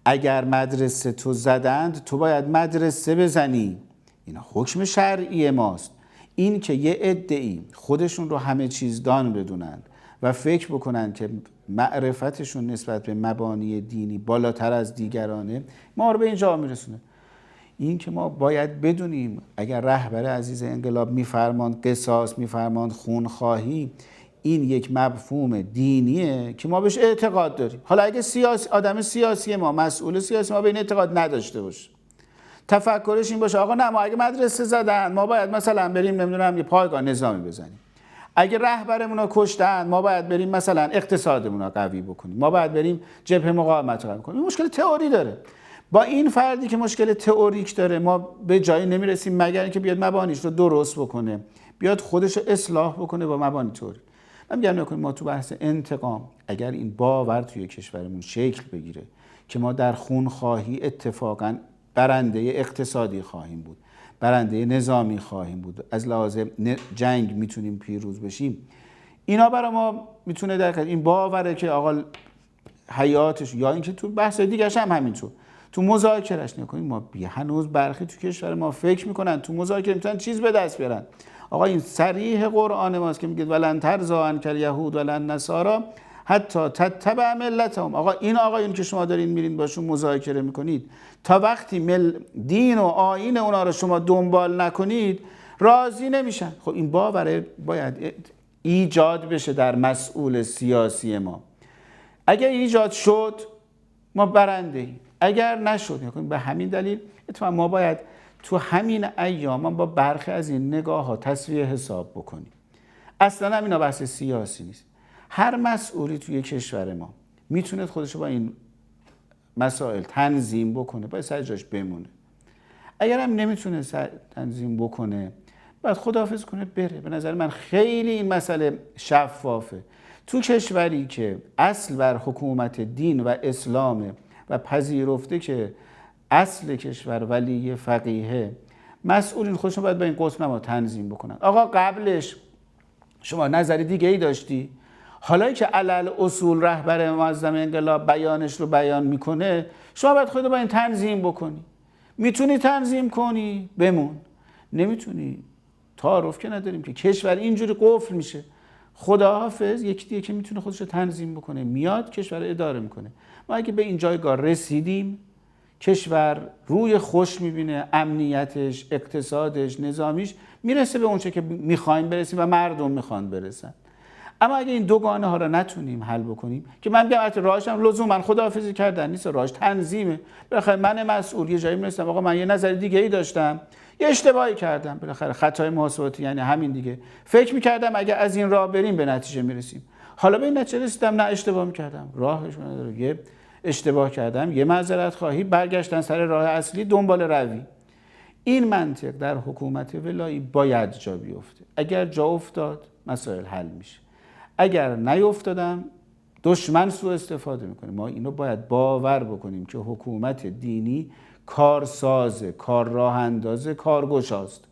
Speaker 1: اگر مدرسه تو زدند تو باید مدرسه بزنی. این حکم شرعی ماست. این که یه عده‌ای خودشون رو همه چیز دان بدونن و فکر بکنن که معرفتشون نسبت به مبانی دینی بالاتر از دیگرانه، ما رو به اینجا میرسونه. این که ما باید بدونیم اگر رهبر عزیز انقلاب میفرماند قصاص، میفرماند خونخواهی، این یک مفهوم دینیه که ما بهش اعتقاد داریم. حالا اگه آدم سیاسی ما، مسئول سیاسی ما به این اعتقاد نداشته باشه، تفکرش این باشه آقا نه ما اگه مدرسه زدن ما باید مثلا بریم نمیدونم یه پایگاه نظامی بزنیم، اگه رهبرمون رو کشتن ما باید بریم مثلا اقتصادمون رو قوی بکنیم، ما باید بریم جبهه مقاومت رو قوی کنیم. این مشکل تئوری داره. با این فردی که مشکل تئوریک داره ما به جایی نمیرسیم مگر اینکه بیاد مبانیش رو درست بکنه، بیاد خودش رو اصلاح بکنه با مبانی تئوری. من میگم نکنیم ما تو بحث انتقام اگر این باور توی کشورمون شکل بگیره که ما در خونخواهی اتفاقا برنده اقتصادی خواهیم بود، برنده نظامی خواهیم بود، از لحاظ جنگ میتونیم پیروز بشیم، اینا برای ما میتونه در این باوره که آقا حیاتش، یا اینکه تو بحث دیگرش هم همینطور تو مذاکرهش نکنیم. ما هنوز برخی تو کشور ما فکر میکنن تو مذاکره میتونن چیز به دست بیارن. آقا این صریح قرآن ماست که میگه ولن ترضی عنک الیهود ولن نصارا حتی تتبع ملتهم. آقا این آقایون که شما دارین میرین باشون مذاکره میکنید تا وقتی دین و آیین اونا رو شما دنبال نکنید راضی نمیشن. خب این باور باید ایجاد بشه در مسئول سیاسی ما. اگر ایجاد شد ما برنده ایم، اگر نشد به همین دلیل اتفاقا ما باید تو همین ایام با برخی از این نگاه ها تسویه حساب بکنیم. اصلا هم اینا بحث سیاسی نیست. هر مسئولی توی کشور ما میتونه خودشو با این مسائل تنظیم بکنه، باید سر جاش بمونه. اگر هم نمیتونه تنظیم بکنه باید خداحافظ کنه بره. به نظر من خیلی این مسئله شفافه. تو کشوری که اصل بر حکومت دین و اسلامه و پذیرفته که اصل کشور ولی فقیهه، مسئولین خودشون باید با این قطب نما تنظیم بکنن. آقا قبلش شما نظر دیگه ای داشتی، حالا که علل اصول رهبر معظم انقلاب بیانش رو بیان میکنه شما باید خودت با این تنظیم بکنی. میتونی تنظیم کنی بمون، نمیتونی تعارف که نداریم که کشور اینجوری قفل میشه. خداحافظ. یکی دیگه که میتونه خودش رو تنظیم بکنه میاد کشور رو اداره میکنه. ما اگه به این جایگاه رسیدیم کشور روی خوش میبینه، امنیتش، اقتصادش، نظامیش میرسه به اونچه که میخوایم برسیم و مردم میخوان برسن. اما اگه این دوگانه ها رو نتونیم حل بکنیم که من میگم البته راهش هم لزوما خداحافظی کردن نیست، راهش تنظیمه. بالاخره من مسئول یه جایی میرسم آقا من یه نظر دیگه ای داشتم، یه اشتباهی کردم، بالاخره خطای محاسباتی، یعنی همین دیگه. فکر میکردم اگه از این راه بریم به نتیجه میرسیم، حالا به این نتیجه رسیدم نه اشتباه میکردم، راهش نداره، یه اشتباه کردم، یه معذرت خواهی، برگشتن سر راه اصلی، دنبال روی. این منطق در حکومت ولایی باید جا بیفته. اگر جا افتاد مسائل حل میشه، اگر نیفتادم دشمن سوء استفاده میکنه. ما اینو باید باور بکنیم که حکومت دینی کارسازه، کار راه اندازه، کارگشاست.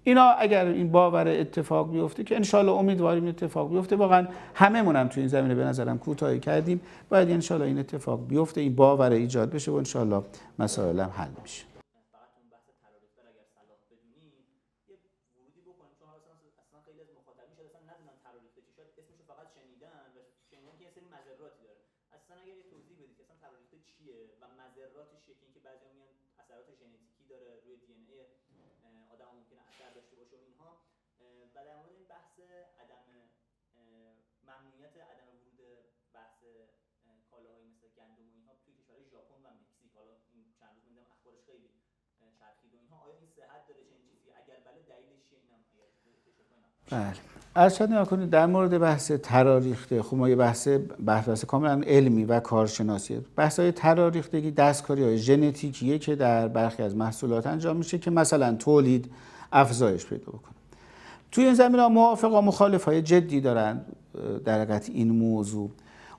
Speaker 1: اینا اگر این باور اتفاق بیفته که انشالله امیدواریم اتفاق بیفته، واقعا هممون هم تو این زمینه به نظرم کوتاهی کردیم، باید انشالله این اتفاق بیفته، این باور ایجاد بشه و انشالله مسائل هم حل میشه.
Speaker 2: فقط اون بحث تراریخ‌دار اگر صلاح بدونی یه ورودی بکنیم، چون اصلا خیلی از مخاطبین شاید اصلا ندونن تراریخ چی، شاید اسمشو فقط شنیدن و شنیدن که یه سری مضراتی داره. اصلا اگر یه توضیح بدید که اصلا تراریخ چیه و مضراتش چیه، که اینکه بعضیا میگن اثرات ژنتیکی داره روی دی ان ای آدم ممکنه اثر داشته باشه و اینها. و در مورد این بحث عدم ممنوعیت عدم ورود بحث کالاهایی مثل گندم و اینها توی کشورهای ژاپن و مکزیک، حالا این چند روز میدم اخبارش خیلی چرخید و اینها، آیا این صحت داره چنین چیزی؟ اگر بله دلیلش چیه؟ اینم اگر تشریح کنید.
Speaker 1: بله. ارشد نکنید در مورد بحث تراریخته، خب ما یه بحث کاملا علمی و کارشناسیه. بحث‌های تراریختگی دستکاری‌های ژنتیکیه که در برخی از محصولات انجام میشه که مثلا تولید افزایش پیدا بکنه. توی این زمینه موافق و مخالف های جدی دارن در حقیقت این موضوع.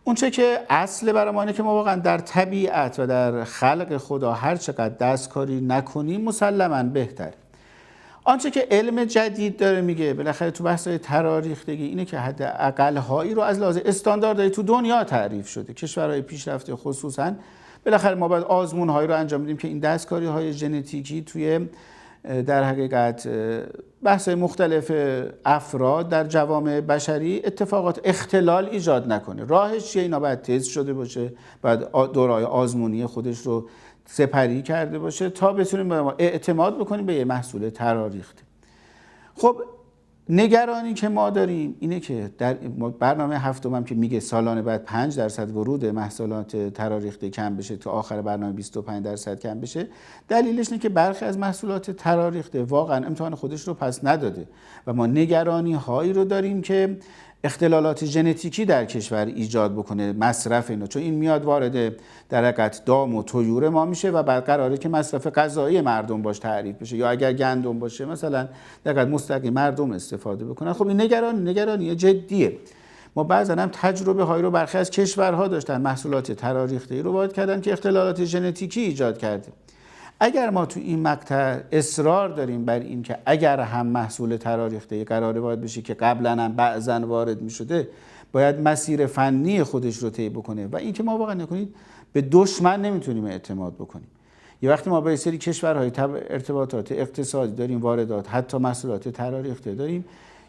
Speaker 1: اونچه که اصل برای ما اینه که ما واقعا در طبیعت و در خلق خدا هر چقدر دستکاری نکنیم مسلماً بهتره. آنچه که علم جدید داره میگه بالاخره تو بحث‌های تراریختگی اینه که حداقل هایی رو از لحاظ استانداردهای تو دنیا تعریف شده. کشورهای پیشرفته خصوصاً بالاخره ما باید آزمون‌هایی رو انجام بدیم که این دستکاری‌های ژنتیکی توی در حقیقت بحث‌های مختلف افراد در جوامع بشری اتفاقات اختلال ایجاد نکنه. راهش چیه؟ اینا باید تست شده باشه، باید دوره‌های آزمونی خودش رو سپری کرده باشه تا بتونیم اعتماد بکنیم به یه محصول تراریخته. خب نگرانی که ما داریم اینه که در برنامه هفتم هم که میگه سالانه باید 5% ورود محصولات تراریخته کم بشه تا آخر برنامه 25% کم بشه، دلیلش اینه که برخی از محصولات تراریخته واقعا امتحان خودش رو پس نداده و ما نگرانی هایی رو داریم که اختلالات ژنتیکی در کشور ایجاد بکنه مصرف اینا، چون این میاد وارد در حقیقت دام و طیور ما میشه و بعد قراره که مصرف غذایی مردم باش تعریف بشه، یا اگر گندم باشه مثلا در حقیقت مستقیم مردم استفاده بکنن. خب این نگرانی جدیه. ما بعضا هم تجربه هایی رو برخی از کشورها داشتن، محصولات تراریخته رو وارد کردن که اختلالات ژنتیکی ایجاد کرده. اگر ما تو این مقطع اصرار داریم بر این که اگر هم محصول تراریخته قراره وارد بشه که قبلا هم بعضا وارد می شده، باید مسیر فنی خودش رو طی بکنه و این که ما واقعا نکنید به دشمن نمیتونیم اعتماد بکنیم. یه وقتی ما به سری کشورهای ارتباطات اقتصادی داریم، واردات، حتی محصولات تراریخته داریم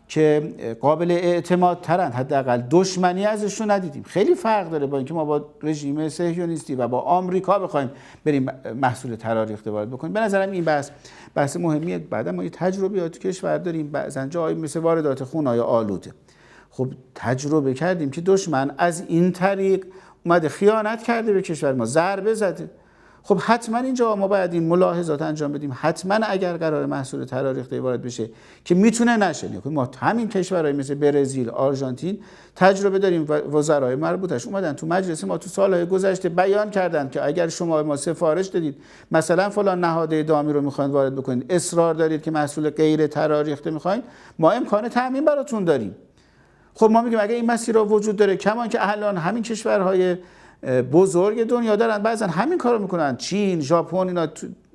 Speaker 1: که قابل اعتماد ترن، حداقل دشمنی ازشون ندیدیم. خیلی فرق داره با اینکه ما با رژیم صهیونیستی و با آمریکا بخوایم بریم محصول تراریخته وارد بکنیم. به نظرم این بحث مهمیه. بعدا ما یه تجربیات کشور داریم، بعضا جایی مثل واردات خونای آلوده. خب تجربه کردیم که دشمن از این طریق اومده خیانت کرده به کشور ما، ضربه زده. خب حتما اینجا ما باید این ملاحظات انجام بدیم. حتما اگر قرار محصول تراریخته وارد بشه که میتونه نشه، ما همین کشورهای مثل برزیل، آرژانتین تجربه داریم، وزرای مربوطش اومدن تو مجلس ما تو سالهای گذشته بیان کردن که اگر شما ما سفارش دادید مثلا فلان نهاده دامی رو میخواین وارد بکنید، اصرار دارید که محصول غیر تراریخته میخواین، ما امکان تامین براتون داریم. خب ما میگیم اگه این مسیر وجود داره، کمان که الان همین کشورهای بزرگ دنیا دارن بعضا همین کارو میکنن، چین، ژاپن، اینا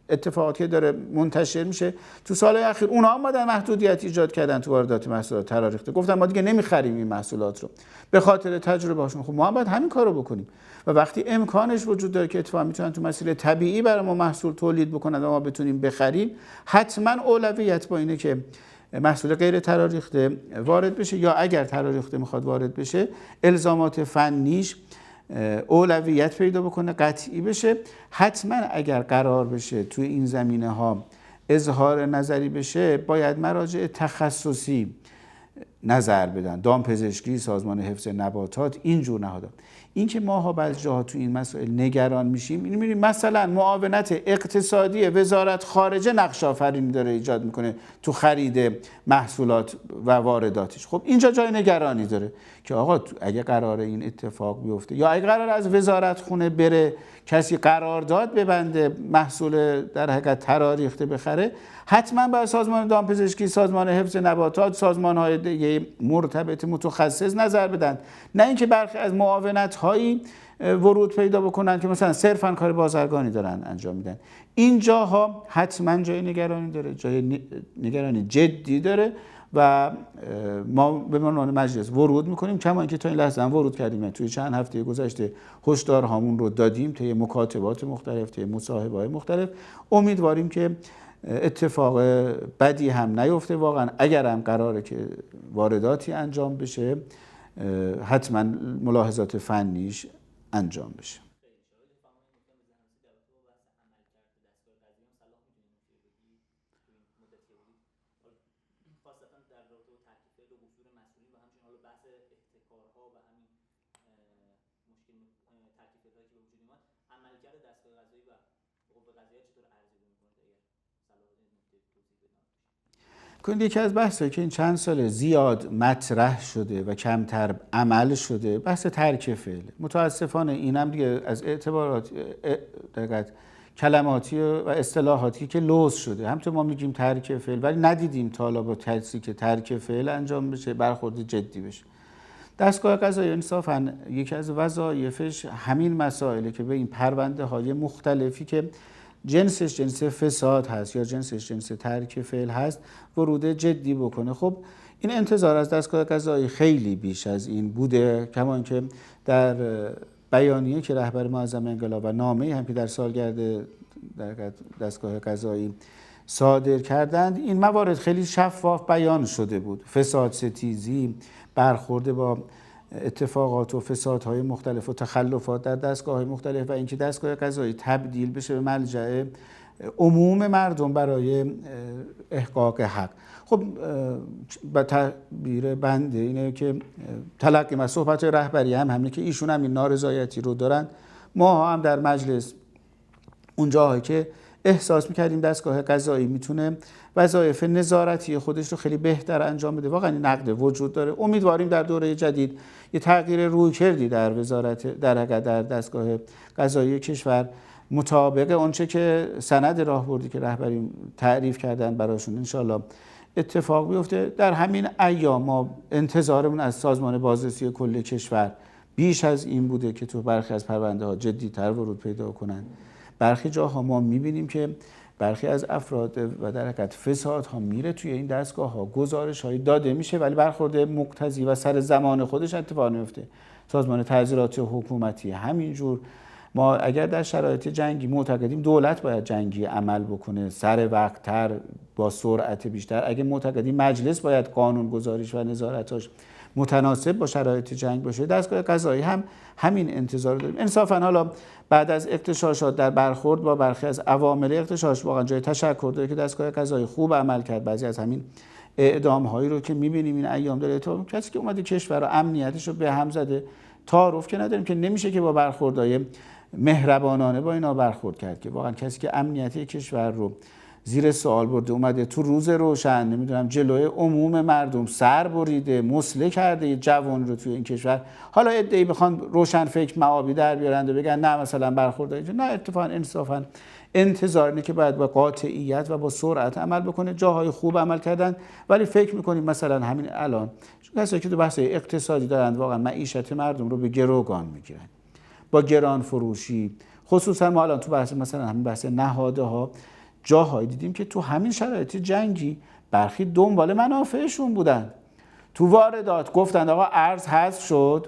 Speaker 1: اتفاقاتی داره منتشر میشه. تو سالهای اخیر اونها اومدن محدودیت ایجاد کردن تو واردات محصولات تراریخته، گفتن ما دیگه نمیخریم این محصولات رو به خاطر تجربه هاشون. خب ما هم باید همین کارو بکنیم و وقتی امکانش وجود داره که اتفاقا میتونن تو مسیر طبیعی برای ما محصول تولید بکنن و ما بتونیم بخریم، حتما اولویت با اینه که محصول غیر تراریخته وارد بشه، یا اگر تراریخته میخواد وارد بشه الزامات فنیش اولویت پیدا بکنه، قطعی بشه. حتما اگر قرار بشه توی این زمینه ها اظهار نظری بشه، باید مراجع تخصصی نظر بدن، دامپزشکی، سازمان حفظ نباتات، اینجور نهادها. این که ماها بعضی جاها تو این مسائل نگران میشیم، این می‌بینیم مثلا معاونت اقتصادی وزارت خارجه نقش آفرینی داره ایجاد میکنه تو خرید محصولات و وارداتش. خب اینجا جای نگرانی داره که آقا اگه قراره این اتفاق بیفته، یا اگه قراره از وزارت خونه بره کسی قرارداد ببنده محصول در حقیقت تراریخته بخره، حتما باید سازمان دامپزشکی، سازمان حفظ نباتات، سازمان‌های دیگه مرتبط متخصص نظر بدن، نه اینکه برخی از معاونت‌هایی ورود پیدا بکنن که مثلا صرفاً کار بازرگانی دارن انجام میدن. این جاها حتما جای نگرانی داره، جای نگرانی جدی داره و ما به عنوان مجلس ورود میکنیم، کما اینکه تا این لحظه هم ورود کردیم. توی چند هفته گذشته هشدارهامون رو دادیم طی مکاتبات مختلف، طی مصاحبه‌های مختلف. امیدواریم که اتفاق بدی هم نیفته. واقعا اگر هم قراره که وارداتی انجام بشه، حتما ملاحظات فنیش انجام بشه. یکی از بحثایی که این چند سال زیاد مطرح شده و کمتر عمل شده، بحث ترک فعل. متاسفانه اینم دیگه از اعتبارات کلماتی و اصطلاحاتی که لوث شده. همونطور ما میگیم ترک فعل، ولی ندیدیم تا حالا با کسی که ترک فعل انجام بشه برخورد جدی بشه. دستگاه قضایی انصافاً یکی از وظایفش همین مسائله که به این پرونده های مختلفی که جنسش جنس فساد هست یا جنسش جنس ترک فعل هست ورود جدی بکنه. خب این انتظار از دستگاه قضایی خیلی بیش از این بوده، کما اینکه در بیانیه که رهبر معظم انقلاب و نامه‌ای هم که در سالگرد دستگاه قضایی صادر کردند این موارد خیلی شفاف بیان شده بود. فساد ستیزی، برخورد با اتفاقات و فسادهای مختلف و تخلفات در دستگاه‌های مختلف و اینکه دستگاه قضایی تبدیل بشه به ملجأ عموم مردم برای احقاق حق. خب به تعبیر بنده اینه که تلقی از صحبت رهبری همینه که ایشون هم این نارضایتی رو دارن. ما هم در مجلس اون جاهایی که احساس میکردیم دستگاه قضایی میتونه وظایف نظارتی خودش رو خیلی بهتر انجام بده، واقعا این نقد وجود داره. امیدواریم در دوره جدید یه تغییر رویکردی در وزارت در دستگاه قضایی کشور مطابق اونچه که سند راهبردی که رهبری تعریف کردن براشون انشالله اتفاق بیفته. در همین ایام ما انتظارمون از سازمان بازرسی کل کشور بیش از این بوده که تو برخی از پرونده ها جدی‌تر ورود پیدا کنن. برخی جاها ما می‌بینیم که برخی از افراد و در حقیقت فسادها میره توی این دستگاه ها، گزارش هایی داده میشه ولی برخورد مقتضی و سر زمان خودش اتفاق نمیفته. سازمان تعزیرات حکومتی همینجور. ما اگر در شرایط جنگی معتقدیم دولت باید جنگی عمل بکنه سر وقت‌تر با سرعت بیشتر، اگر معتقدیم مجلس باید قانون گذاریش و نظارتاش متناسب با شرایط جنگ باشه، دستگاه قضایی هم همین انتظار داریم. انصافا حالا بعد از اغتشاشات در برخورد با برخی از عوامل اغتشاش واقعا جای تشکر داره که دستگاه قضایی خوب عمل کرد. بعضی از همین اعدام‌هایی رو که می‌بینیم این ایام داره اتفاق میفته، کسی که اومده کشور رو امنیتش رو به هم زده، تعارف که نداریم که نمیشه که با برخوردهای مهربانانه با اینا برخورد کرد که واقعا کسی که امنیت کشور رو زیر سوال برده اومده تو روز روشن نمیدونم جلوی عموم مردم سر بریده مسله کرده یه جوان رو توی این کشور، حالا عده‌ای بخوان روشن فکر معابی در بیارند و بگن نه مثلا برخورد اینجا، نه اتفاقا انصافا انتظار اینه که باید با قاطعیت و با سرعت عمل بکنه. جاهای خوب عمل کردن ولی فکر میکنیم مثلا همین الان کسایی که تو بحث اقتصادی دارند واقعا معیشت مردم رو به گروگان میگیرن با گران فروشی. خصوصا ما الان تو بحث مثلا همین بحث نهاده ها جاهایی دیدیم که تو همین شرایط جنگی برخی دنبال منافعشون بودن. تو واردات گفتند آقا ارز حذف شد،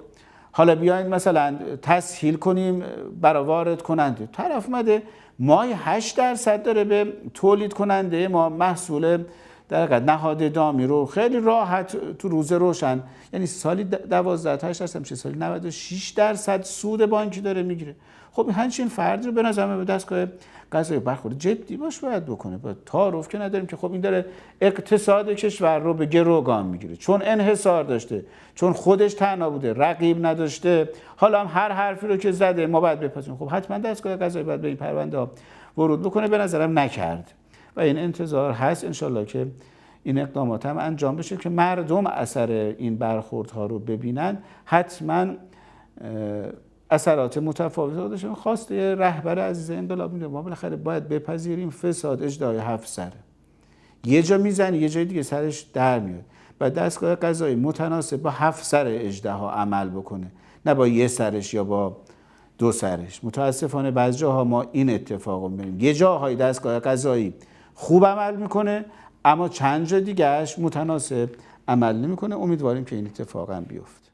Speaker 1: حالا بیاین مثلا تسهیل کنیم برای وارد کننده. طرف اومده مای 8% داره به تولید کننده ما محصول در حقیقت نهاده دامی رو خیلی راحت تو روز روشن، یعنی سالی 12-8% میشه، سالی 96% سود بانکی داره میگیره. خب همچین فردی رو به نظر به دستگاه قضایی برخورد جدی باید بکنه. با تعارف که نداریم که خب این داره اقتصاد کشور رو به گروگان میگیره، چون انحصار داشته، چون خودش تنها بوده، رقیب نداشته، حالا هم هر حرفی رو که زده ما باید بپذیریم. خب حتما دستگاه قضایی باید به این پرونده ها ورود بکنه، به نظرم نکرد و این انتظار هست انشالله که این اقدامات هم انجام بشه که مردم اثر این برخوردها رو ببینن. حتما اثرات متفاوتی داشته. خواسته رهبر عزیز انقلاب میده ما بالاخره باید بپذیریم فساد اژدهای 7 سره، یه جا میزنی یه جای دیگه سرش در میاد. بعد دستگاه قضایی متناسب با 7 سر اژدها عمل بکنه، نه با یه سرش یا با 2 سرش. متاسفانه بعضی جاها ما این اتفاقو میبینیم، یه جاهای دستگاه قضایی خوب عمل میکنه اما چند جا دیگهش متناسب عمل نمیکنه. امیدواریم که این اتفاق هم بیفته.